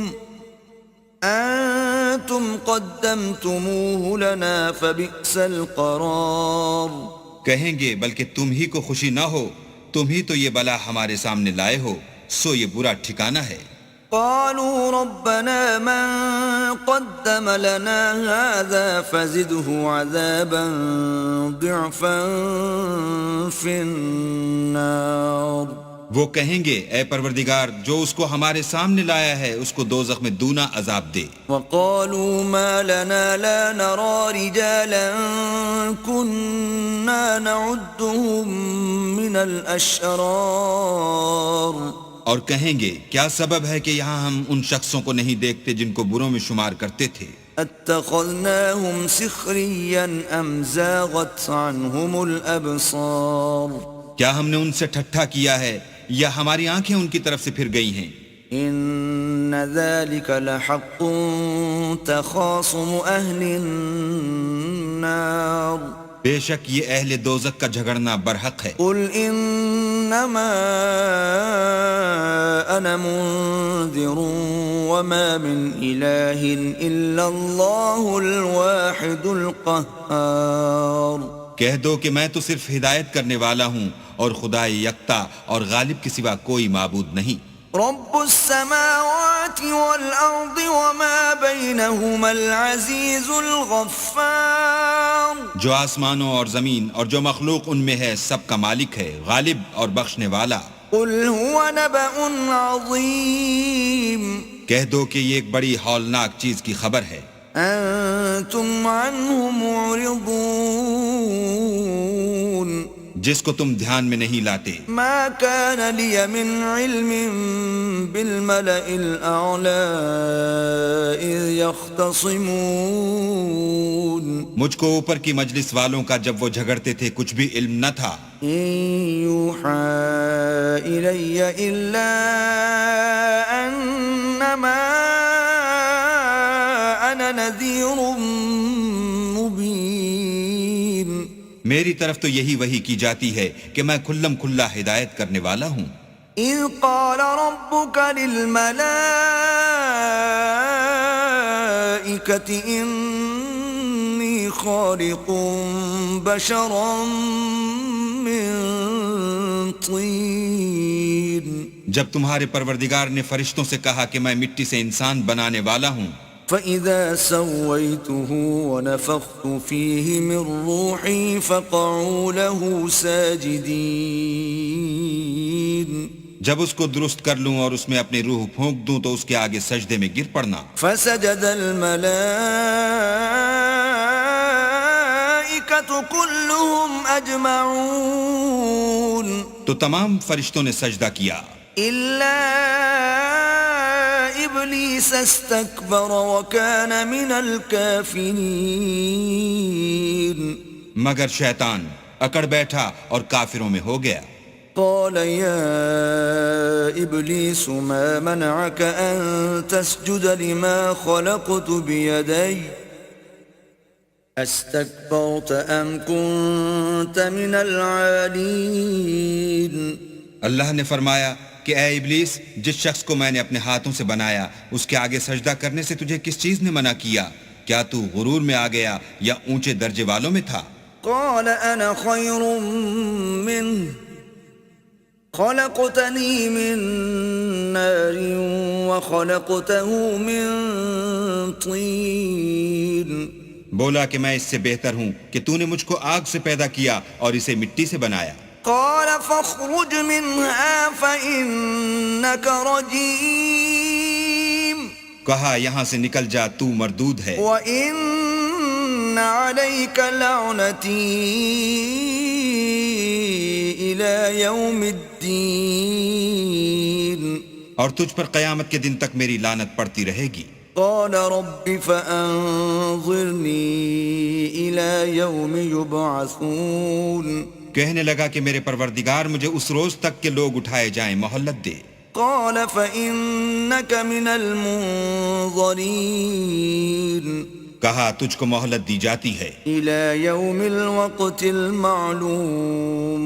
انتم قدمتموه لنا فبئس القرار کہیں گے بلکہ تم ہی کو خوشی نہ ہو، تم ہی تو یہ بلا ہمارے سامنے لائے ہو، سو یہ برا ٹھکانہ ہے. قالوا ربنا من قدم لنا هذا فزده عذابا ضعفا في النار وہ کہیں گے اے پروردگار جو اس کو ہمارے سامنے لایا ہے اس کو دوزخ میں دونا عذاب دے. وقالوا ما لنا لا نرى رجالا كنا نعدهم من الاشرار اور کہیں گے کیا سبب ہے کہ یہاں ہم ان شخصوں کو نہیں دیکھتے جن کو بروں میں شمار کرتے تھے. اتخذناهم سخريا ام زاغت عنهم الابصار کیا ہم نے ان سے ٹھٹھا کیا ہے یا ہماری آنکھیں ان کی طرف سے پھر گئی ہیں. ان ذلك لحق تخاصم اهل النار بے شک یہ اہل دوزخ کا جھگڑنا برحق ہے. قل انما انا منذر وما من اله الا الله الواحد القهار کہہ دو کہ میں تو صرف ہدایت کرنے والا ہوں اور خدا یکتا اور غالب کے سوا کوئی معبود نہیں. رب السماوات والارض وما بينهما العزيز الغفار جو آسمانوں اور زمین اور جو مخلوق ان میں ہے سب کا مالک ہے، غالب اور بخشنے والا. قل هو نبأ عظيم کہہ دو کہ یہ ایک بڑی ہولناک چیز کی خبر ہے. انتم عنه معرضون جس کو تم دھیان میں نہیں لاتے. ما كان لي من علم بالملأ الأعلى إذ يختصمون مجھ کو اوپر کی مجلس والوں کا جب وہ جھگڑتے تھے کچھ بھی علم نہ تھا. إن يوحى إلي إلا أنما أنا نذير مبين میری طرف تو یہی وحی کی جاتی ہے کہ میں کھلم کھلا ہدایت کرنے والا ہوں. إذ قال ربك للملائكة إني خالق بشرا من طين جب تمہارے پروردگار نے فرشتوں سے کہا کہ میں مٹی سے انسان بنانے والا ہوں، فَإِذَا سَوَّيْتُهُ وَنَفَخْتُ فِيهِ مِنْ رُوحِي فَقَعُوا لَهُ سَاجِدِينَ جب اس کو درست کر لوں اور اس میں اپنی روح پھونک دوں تو اس کے آگے سجدے میں گر پڑنا. فَسَجَدَ الْمَلَائِكَةُ كُلُّهُمْ أَجْمَعُونَ تو تمام فرشتوں نے سجدہ کیا إِلَّا إِبْلِيسَ اسْتَكْبَرَ وَكَانَ مِنَ الْكَافِرِينَ مگر شیطان اکڑ بیٹھا اور کافروں میں ہو گیا۔ قال يا إبليس ما منعك أن تسجد لما خلقت بيدي استكبرت أم كنت من العالين؟ اللہ نے فرمایا کہ اے ابلیس، جس شخص کو میں نے اپنے ہاتھوں سے بنایا اس کے آگے سجدہ کرنے سے تجھے کس چیز نے منع کیا؟ کیا تو غرور میں آ گیا یا اونچے درجے والوں میں تھا؟ قال أنا خير منه خلقتني من نار وخلقته من طين۔ بولا کہ میں اس سے بہتر ہوں کہ تو نے مجھ کو آگ سے پیدا کیا اور اسے مٹی سے بنایا۔ قال فاخرج منها فإنك رجيم، کہا یہاں سے نکل جا، تو مردود ہے، وإن عليك لعنتي إلى يوم الدين، اور تجھ پر قیامت کے دن تک میری لعنت پڑتی رہے گی۔ قال رب فأنظرني إلى يوم يبعثون، کہنے لگا کہ میرے پروردگار مجھے اس روز تک کہ لوگ اٹھائے جائیں مہلت دے۔ قال فإنك من المنظرين، کہا تجھ کو مہلت دی جاتی ہے إلى يوم الوقت المعلوم،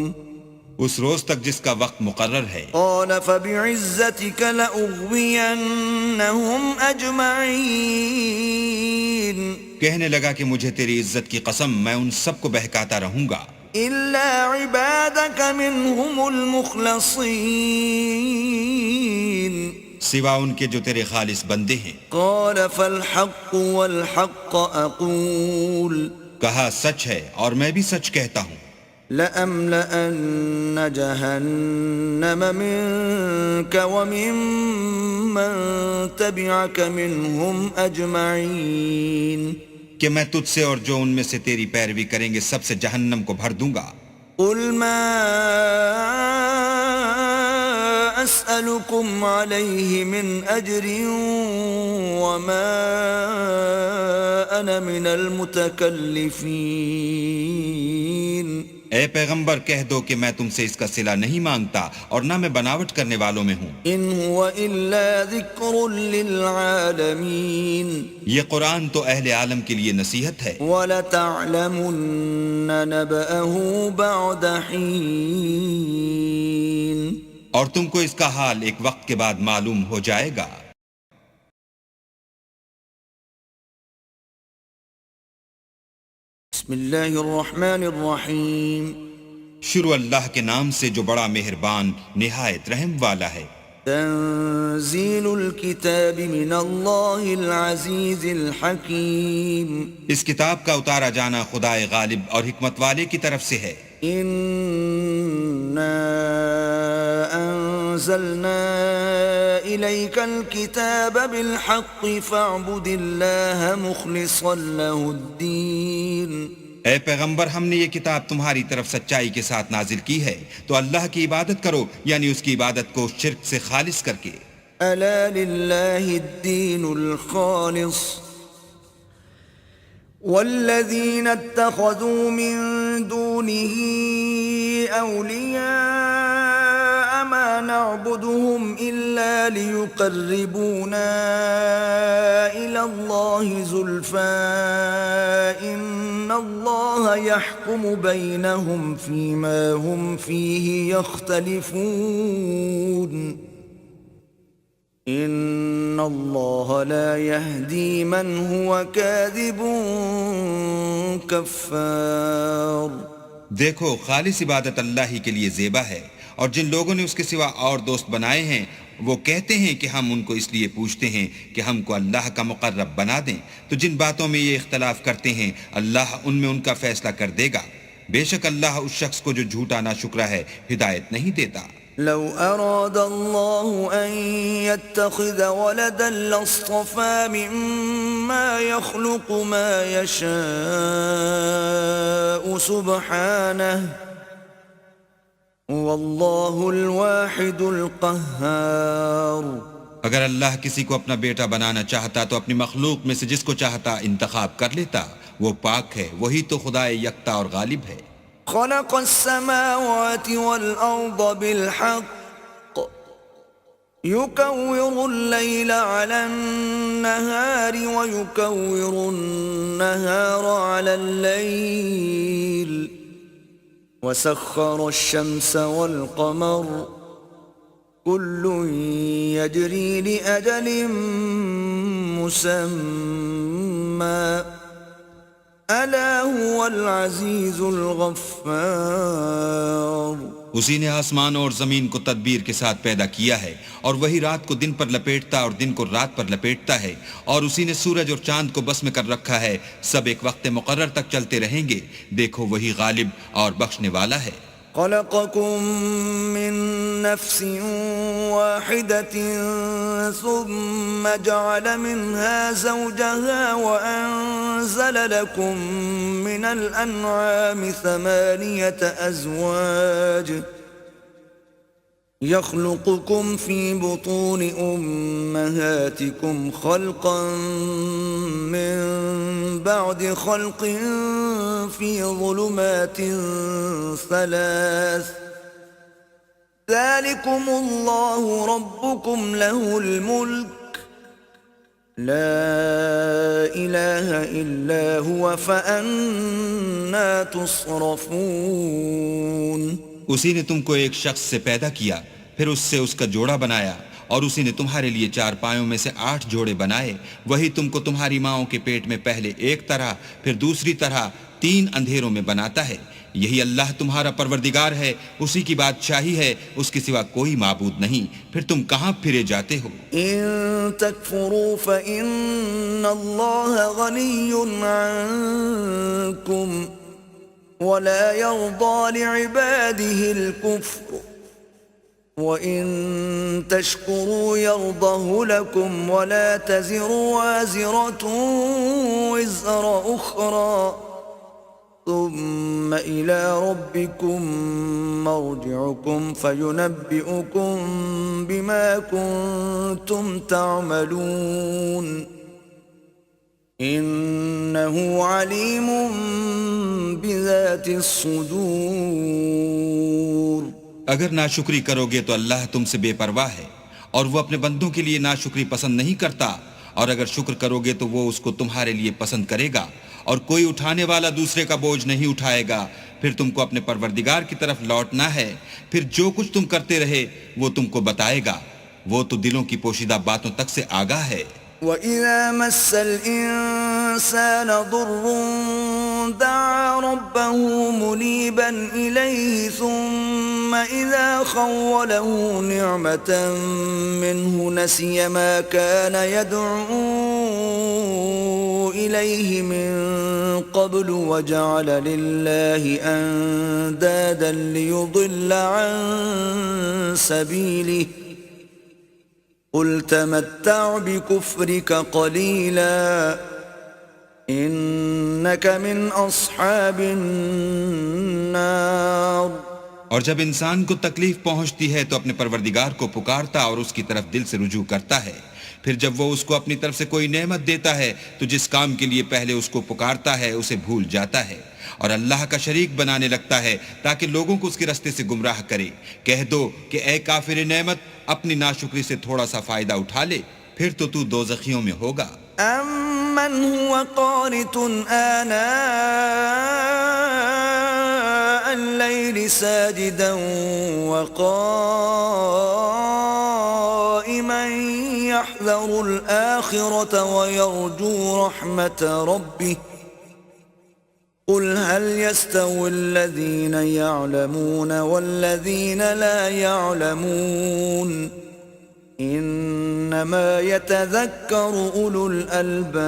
اس روز تک جس کا وقت مقرر ہے۔ قال فبعزتك لأغوينهم أجمعين، کہنے لگا کہ مجھے تیری عزت کی قسم میں ان سب کو بہکاتا رہوں گا إلا عبادك منهم المخلصين، سوا ان کے جو تیرے خالص بندے ہیں۔ قال فالحق والحق أقول کہا سچ ہے اور میں بھی سچ کہتا ہوں، لأملأن جهنم منك وممن تبعك منهم أجمعين، کہ میں تجھ سے اور جو ان میں سے تیری پیروی کریں گے سب سے جہنم کو بھر دوں گا۔ قل ما أسألكم عليه من أجر وما أنا من المتكلفين، اے پیغمبر کہہ دو کہ میں تم سے اس کا صلہ نہیں مانگتا اور نہ میں بناوٹ کرنے والوں میں ہوں۔ إن هو إلا ذكر للعالمين، یہ قرآن تو اہل عالم کے لیے نصیحت ہے۔ وَلَتَعْلَمُنَّ نَبَأَهُ بَعْدَ حِينٍ، اور تم کو اس کا حال ایک وقت کے بعد معلوم ہو جائے گا۔ بسم اللہ الرحمن الرحیم، شروع اللہ کے نام سے جو بڑا مہربان نہایت رحم والا ہے۔ تنزیل الکتاب من اللہ العزیز الحکیم، اس کتاب کا اتارا جانا خدائے غالب اور حکمت والے کی طرف سے ہے۔ انا انزلنا الیک الکتاب بالحق فاعبد اللہ مخلصا له الدین، اے پیغمبر ہم نے یہ کتاب تمہاری طرف سچائی کے ساتھ نازل کی ہے تو اللہ کی عبادت کرو، یعنی اس کی عبادت کو شرک سے خالص کر کے۔ الا للہ الدین الخالص والذین اتخذوا من دونه اولیاء ما نعبدهم الا ليقربونا الى الله زلفى ان الله يحكم بينهم فيما هم فيه يختلفون ان اللہ لا يهدي من هو كاذب کفار۔ دیکھو خالص عبادت اللہ ہی کے لیے زیبا ہے، اور جن لوگوں نے اس کے سوا اور دوست بنائے ہیں وہ کہتے ہیں کہ ہم ان کو اس لیے پوچھتے ہیں کہ ہم کو اللہ کا مقرب بنا دیں، تو جن باتوں میں یہ اختلاف کرتے ہیں اللہ ان میں ان کا فیصلہ کر دے گا۔ بے شک اللہ اس شخص کو جو جھوٹا ناشکرا ہے ہدایت نہیں دیتا۔ لو اراد اللہ ان يتخذ ولدا لاصطفى مما يخلق ما يشاء سبحانه واللہ الواحد القہار۔ اگر اللہ کسی کو اپنا بیٹا بنانا چاہتا تو اپنی مخلوق میں سے جس کو چاہتا انتخاب کر لیتا، وہ پاک ہے، وہی تو خدا یکتا اور غالب ہے۔ خلق السماوات والأرض بالحق يكور الليل على النهار ويكور النهار على الليل وسخر الشمس والقمر كل يجري لأجل مسمى ألا هو العزيز الغفار. اسی نے آسمان اور زمین کو تدبیر کے ساتھ پیدا کیا ہے اور وہی رات کو دن پر لپیٹتا اور دن کو رات پر لپیٹتا ہے اور اسی نے سورج اور چاند کو بس میں کر رکھا ہے. سب ایک وقت مقرر تک چلتے رہیں گے. دیکھو وہی غالب اور بخشنے والا ہے. خلقكم من نفس واحدة ثم جعل منها زوجها وأنزل لكم من الأنعام 8 أزواج يخلقكم في بطون أمهاتكم خلقا من بعد خلق في ظلمات 3 ذلكم الله ربكم له الملك لا إله إلا هو فأنا تصرفون. اسی نے تم کو ایک شخص سے پیدا کیا، پھر اس سے اس کا جوڑا بنایا، اور اسی نے تمہارے لیے 4 پایوں میں سے 8 جوڑے بنائے. وہی تم کو تمہاری ماؤں کے پیٹ میں پہلے ایک طرح پھر دوسری طرح 3 اندھیروں میں بناتا ہے. یہی اللہ تمہارا پروردگار ہے، اسی کی بادشاہی ہے، اس کے سوا کوئی معبود نہیں. پھر تم کہاں پھرے جاتے ہو؟ ان تکفروا فإن اللہ غنی عنکم ولا يرضى لعباده الكفر وإن تشكروا يرضه لكم ولا تزر وازرة وزر أخرى ثم إلى ربكم مرجعكم فينبئكم بما كنتم تعملون إنه عليم بذات الصدور. اگر ناشکری کرو گے تو اللہ تم سے بے پرواہ ہے اور وہ اپنے بندوں کے لیے ناشکری پسند نہیں کرتا، اور اگر شکر کرو گے تو وہ اس کو تمہارے لیے پسند کرے گا، اور کوئی اٹھانے والا دوسرے کا بوجھ نہیں اٹھائے گا. پھر تم کو اپنے پروردگار کی طرف لوٹنا ہے، پھر جو کچھ تم کرتے رہے وہ تم کو بتائے گا. وہ تو دلوں کی پوشیدہ باتوں تک سے آگاہ ہے. وَإِذَا مَسَّ الْإِنسَانَ ضُرٌّ دَعَا رَبَّهُ مُنِيبًا إِلَيْهِ ثُمَّ إِذَا خَوَّلَهُ نِعْمَةً مِّنْهُ نَسِيَ مَا كَانَ يَدْعُو إِلَيْهِ مِن قَبْلُ وَجَعَلَ لِلَّهِ أَندَادًا لِّيُضِلَّ عَن سَبِيلِهِ قل تمتع بكفرك قليلا إنك من أصحاب النار. اور جب انسان کو تکلیف پہنچتی ہے تو اپنے پروردگار کو پکارتا اور اس کی طرف دل سے رجوع کرتا ہے. پھر جب وہ اس کو اپنی طرف سے کوئی نعمت دیتا ہے تو جس کام کے لیے پہلے اس کو پکارتا ہے اسے بھول جاتا ہے اور اللہ کا شریک بنانے لگتا ہے تاکہ لوگوں کو اس کے رستے سے گمراہ کرے. کہہ دو کہ اے کافر نعمت، اپنی ناشکری سے تھوڑا سا فائدہ اٹھا لے، پھر تو دوزخیوں میں ہوگا. أَمَّنْ هُوَ قَانِتٌ آنَاءَ اللَّيْلِ سَاجِدًا وَقَائِمًا يَحْذَرُ الْآخِرَةَ وَيَرْجُو رَحْمَةَ رَبِّهِ قُلْ هَلْ يَسْتَوِي الَّذِينَ يَعْلَمُونَ وَالَّذِينَ لَا يَعْلَمُونَ إِنَّمَا يَتَذَكَّرُ أُولُو الْأَلْبَابِ.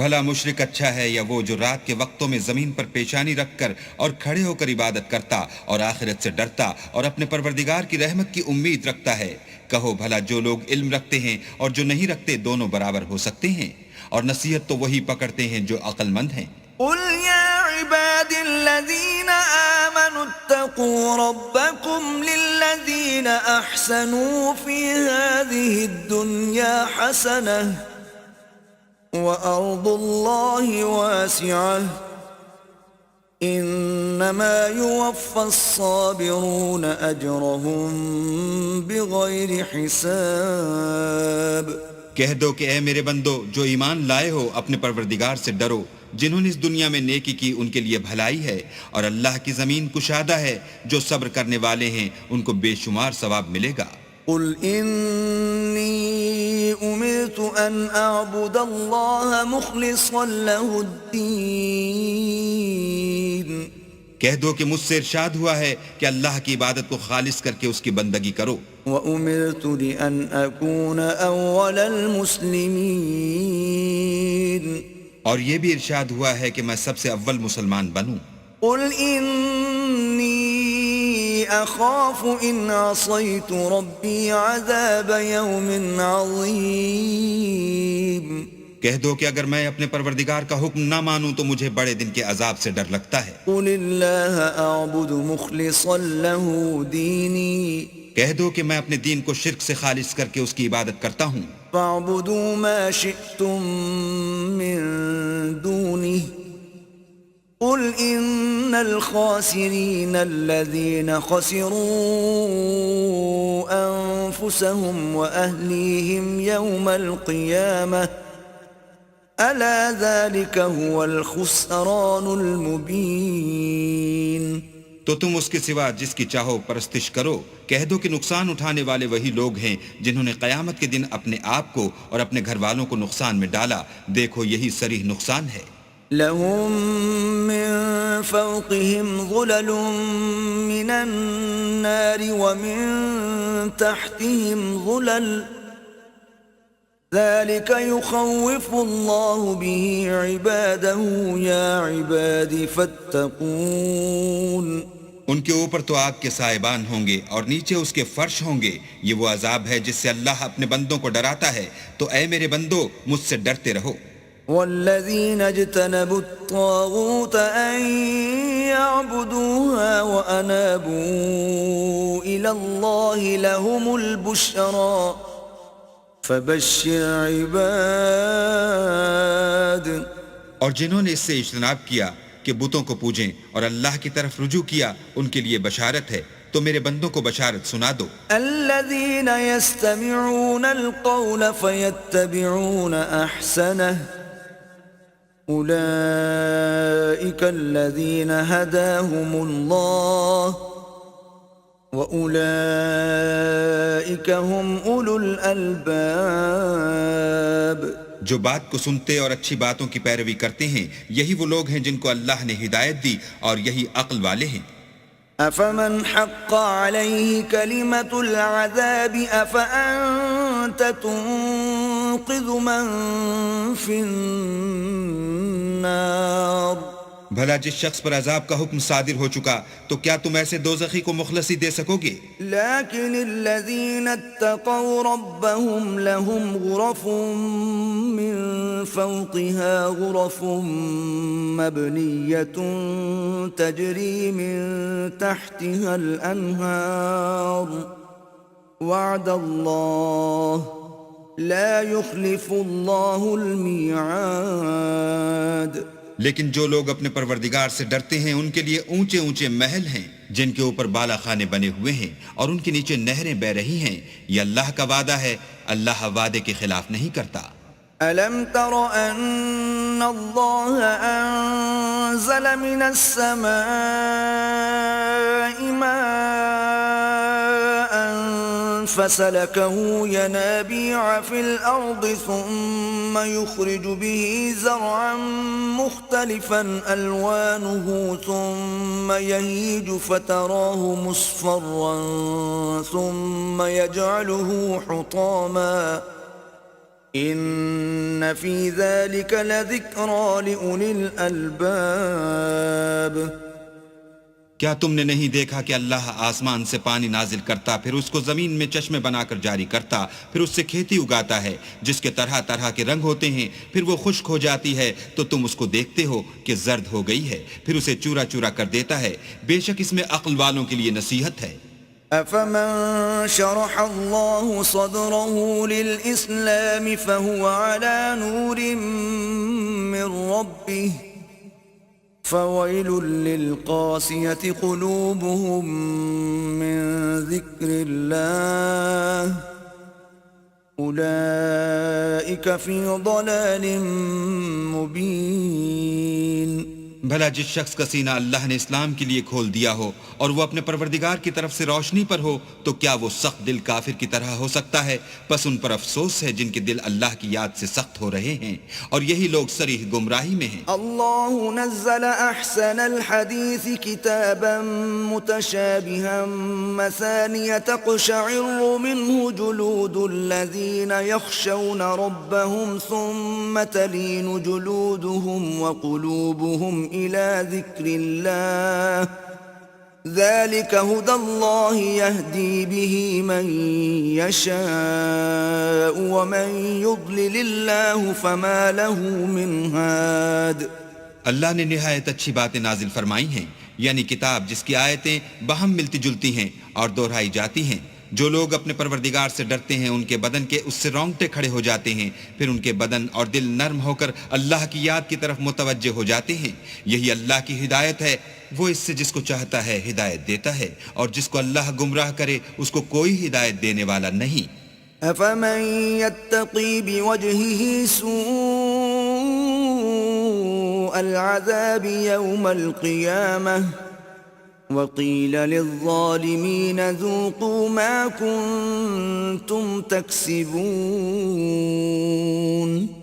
بھلا مشرک اچھا ہے یا وہ جو رات کے وقتوں میں زمین پر پیشانی رکھ کر اور کھڑے ہو کر عبادت کرتا اور آخرت سے ڈرتا اور اپنے پروردگار کی رحمت کی امید رکھتا ہے؟ کہو بھلا جو لوگ علم رکھتے ہیں اور جو نہیں رکھتے دونوں برابر ہو سکتے ہیں؟ اور نصیحت تو وہی پکڑتے ہیں جو عقل مند ہیں. قل يا عباد الذين آمنوا اتقوا ربكم للذين أحسنوا في هذه الدنيا حسنة وأرض الله واسعة انما يوفى الصابرون اجرهم بغیر حساب۔ کہہ دو کہ اے میرے بندو جو ایمان لائے ہو اپنے پروردگار سے ڈرو، جنہوں نے اس دنیا میں نیکی کی ان کے لیے بھلائی ہے، اور اللہ کی زمین کشادہ ہے، جو صبر کرنے والے ہیں ان کو بے شمار ثواب ملے گا۔ قل انی امرت ان اعبد اللہ مخلصا له الدین، کہہ دو کہ مجھ سے ارشاد ہوا ہے کہ اللہ کی عبادت کو خالص کر کے اس کی بندگی کرو، وَأُمِرْتُ لِأَنْ أَكُونَ أَوَّلَ الْمُسْلِمِينَ، اور یہ بھی ارشاد ہوا ہے کہ میں سب سے اول مسلمان بنوں۔ قُلْ إِنِّي أَخَافُ إِنْ عَصَيْتُ رَبِّي عَذَابَ يَوْمٍ عَظِيمٍ، کہہ دو کہ اگر میں اپنے پروردگار کا حکم نہ مانوں تو مجھے بڑے دن کے عذاب سے ڈر لگتا ہے۔ قُلِ اللَّهَ أَعْبُدُ مُخْلِصًا لَهُ دِينِي، کہہ دو کہ میں اپنے دین کو شرک سے خالص کر کے اس کی عبادت کرتا ہوں۔ فَاعْبُدُوا مَا شِئْتُم مِّن دُونِهِ، قُلْ إِنَّ الْخَاسِرِينَ الَّذِينَ خَسِرُوا أَنفُسَهُمْ وَأَهْلِيهِمْ يَوْمَ الْقِيَامَةِ أَلَا ذَلِكَ هُوَ الْخُسْرَانُ الْمُبِينُ۔ تو تم اس کے سوا جس کی چاہو پرستش کرو، کہہ دو کہ نقصان اٹھانے والے وہی لوگ ہیں جنہوں نے قیامت کے دن اپنے آپ کو اور اپنے گھر والوں کو نقصان میں ڈالا، دیکھو یہی صریح نقصان ہے۔ لهم من فوقهم ظلل من النار ومن تحتهم ظلل ذلك يخوف الله به عباده يا عباد فاتقون۔ ان کے اوپر تو آگ کے سائبان ہوں گے اور نیچے اس کے فرش ہوں گے، یہ وہ عذاب ہے جس سے اللہ اپنے بندوں کو ڈراتا ہے، تو اے میرے بندو مجھ سے ڈرتے رہو۔ والذين اجتنبوا الطاغوت أن يعبدوها وأنابوا إلى الله لهم البشرى فبشر عباد۔ اور جنہوں نے اس سے اجتناب کیا کہ بتوں کو پوجیں اور اللہ کی طرف رجوع کیا، ان کے لیے بشارت ہے، تو میرے بندوں کو بشارت سنا دو۔ الذين يستمعون القول فيتبعون أحسنه أولئك الذين هداهم الله وأولئك هم أولو الألباب۔ جو بات کو سنتے اور اچھی باتوں کی پیروی کرتے ہیں، یہی وہ لوگ ہیں جن کو اللہ نے ہدایت دی، اور یہی عقل والے ہیں۔ أفمن حق عليه كلمة العذاب أفأنت تنقذ من في النار۔ بھلا جس شخص پر عذاب کا حکم صادر ہو چکا، تو کیا تم ایسے دوزخی کو مخلصی دے سکو گے؟ لكن الذين اتقوا ربهم لهم غرف من فوقها غرف مبنية تجري من تحتها الأنهار وعد الله لا يخلف الله الميعاد۔ لیکن جو لوگ اپنے پروردگار سے ڈرتے ہیں ان کے لیے اونچے اونچے محل ہیں جن کے اوپر بالا خانے بنے ہوئے ہیں اور ان کے نیچے نہریں بہ رہی ہیں، یہ اللہ کا وعدہ ہے، اللہ وعدے کے خلاف نہیں کرتا۔ أَلَمْ تَرَ أَنَّ اللَّهَ أَنزَلَ مِنَ السَّمَاءِ مَاءً فَسَلَكَهُ يَنَابِيعَ فِي الْأَرْضِ ثُمَّ يُخْرِجُ بِهِ زَرْعًا مُخْتَلِفًا أَلْوَانُهُ ثُمَّ يَهِيجُ فَتَرَاهُ مُصْفَرًّا ثُمَّ يَجْعَلُهُ حُطَامًا إِنَّ فِي ذَلِكَ لَذِكْرَى لِأُولِي الْأَلْبَابِ۔ کیا تم نے نہیں دیکھا کہ اللہ آسمان سے پانی نازل کرتا، پھر اس کو زمین میں چشمے بنا کر جاری کرتا، پھر اس سے کھیتی اگاتا ہے جس کے طرح طرح کے رنگ ہوتے ہیں، پھر وہ خشک ہو جاتی ہے تو تم اس کو دیکھتے ہو کہ زرد ہو گئی ہے، پھر اسے چورا چورا کر دیتا ہے، بے شک اس میں عقل والوں کے لیے نصیحت ہے۔ أَفَمَن شَرَحَ اللَّهُ صَدْرَهُ لِلْإِسْلَامِ فَهُوَ عَلَى نُورٍ مِّن رَّبِّهِ فويل للقاسية قلوبهم من ذكر الله أولئك في ضلال مبين. بھلا جس شخص کا سینہ اللہ نے اسلام کے لیے کھول دیا ہو اور وہ اپنے پروردگار کی طرف سے روشنی پر ہو تو کیا وہ سخت دل کافر کی طرح ہو سکتا ہے؟ پس ان پر افسوس ہے جن کے دل اللہ کی یاد سے سخت ہو رہے ہیں اور یہی لوگ صریح گمراہی میں ہیں. اللہ نزل احسن الحدیث کتابا متشابها مثانیہ تقشعر منه جلود الذین یخشون ربهم ثم تلین جلودهم وقلوبهم إلى ذكر الله ذلك هدى الله يهدي به من يشاء ومن يضلل الله فما له من هاد. اللہ نے نہایت اچھی باتیں نازل فرمائی ہیں، یعنی کتاب جس کی آیتیں باہم ملتی جلتی ہیں اور دہرائی جاتی ہیں. جو لوگ اپنے پروردگار سے ڈرتے ہیں ان کے بدن کے اس سے رونگٹے کھڑے ہو جاتے ہیں، پھر ان کے بدن اور دل نرم ہو کر اللہ کی یاد کی طرف متوجہ ہو جاتے ہیں. یہی اللہ کی ہدایت ہے، وہ اس سے جس کو چاہتا ہے ہدایت دیتا ہے، اور جس کو اللہ گمراہ کرے اس کو کوئی ہدایت دینے والا نہیں. افمن يتقي بوجهه سوء العذاب يوم القيامة وقيل للظالمين ذوقوا ما كنتم تكسبون.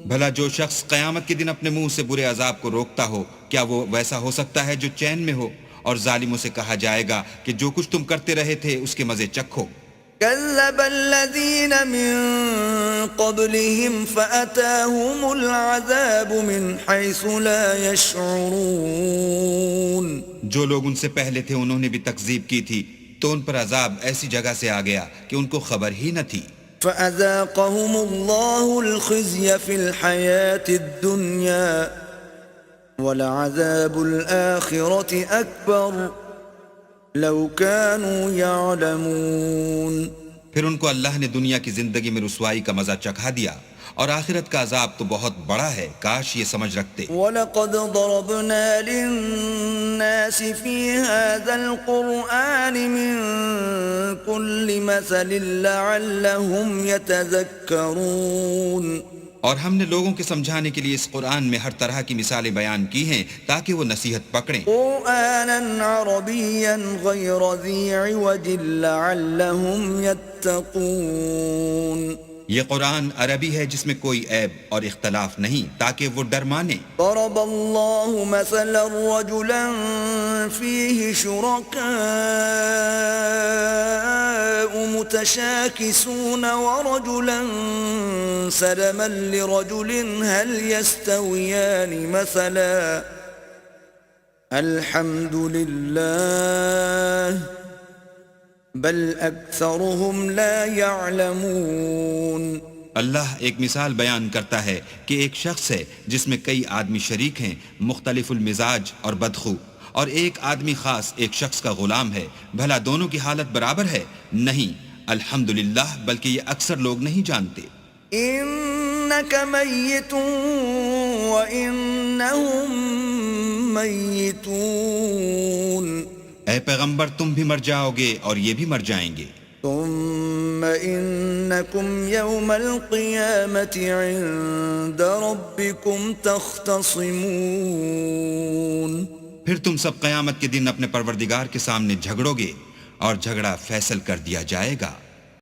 بھلا جو شخص قیامت کے دن اپنے منہ سے برے عذاب کو روکتا ہو، کیا وہ ویسا ہو سکتا ہے جو چین میں ہو؟ اور ظالموں سے کہا جائے گا کہ جو کچھ تم کرتے رہے تھے اس کے مزے چکھو. كذب الذين من قبلهم فأتاهم العذاب من حيث لا يشعرون. جو لوگ ان سے پہلے تھے انہوں نے بھی تکذیب کی تھی تو ان پر عذاب ایسی جگہ سے آ گیا کہ ان کو خبر ہی نہ تھی. فأذاقهم الله الخزي في الحياة الدنيا ولعذاب الآخرة أكبر لو كانوا يعلمون. پھر ان کو اللہ نے دنیا کی زندگی میں رسوائی کا مزہ چکھا دیا اور آخرت کا عذاب تو بہت بڑا ہے، کاش یہ سمجھ رکھتے. وَلَقَدْ ضَرَبْنَا لِلنَّاسِ فِي هَذَا الْقُرْآنِ مِنْ كُلِّ مَثَلٍ لَعَلَّهُمْ يَتَذَكَّرُونَ. اور ہم نے لوگوں کے سمجھانے کے لیے اس قرآن میں ہر طرح کی مثالیں بیان کی ہیں تاکہ وہ نصیحت پکڑیں. قرآناً عربیاً غیر ذی عوج لعلہم یتقون. یہ قرآن عربی ہے جس میں کوئی عیب اور اختلاف نہیں تاکہ وہ ڈر مانے. ضرب اللہ مثلا رجلا فیہ شرکاء متشاکسون ورجلا سلما لرجل هل يستويان مثلا الحمد للہ بل اکثرهم لا يعلمون. اللہ ایک مثال بیان کرتا ہے کہ ایک شخص ہے جس میں کئی آدمی شریک ہیں، مختلف المزاج اور بدخو، اور ایک آدمی خاص ایک شخص کا غلام ہے. بھلا دونوں کی حالت برابر ہے؟ نہیں، الحمدللہ، بلکہ یہ اکثر لوگ نہیں جانتے. انک میت وانہم میتون. اے پیغمبر تم بھی مر جاؤ گے اور یہ بھی مر جائیں گے. ثم انکم یوم القیامت عند ربکم تختصمون. پھر تم سب قیامت کے دن اپنے پروردگار کے سامنے جھگڑو گے اور جھگڑا فیصل کر دیا جائے گا.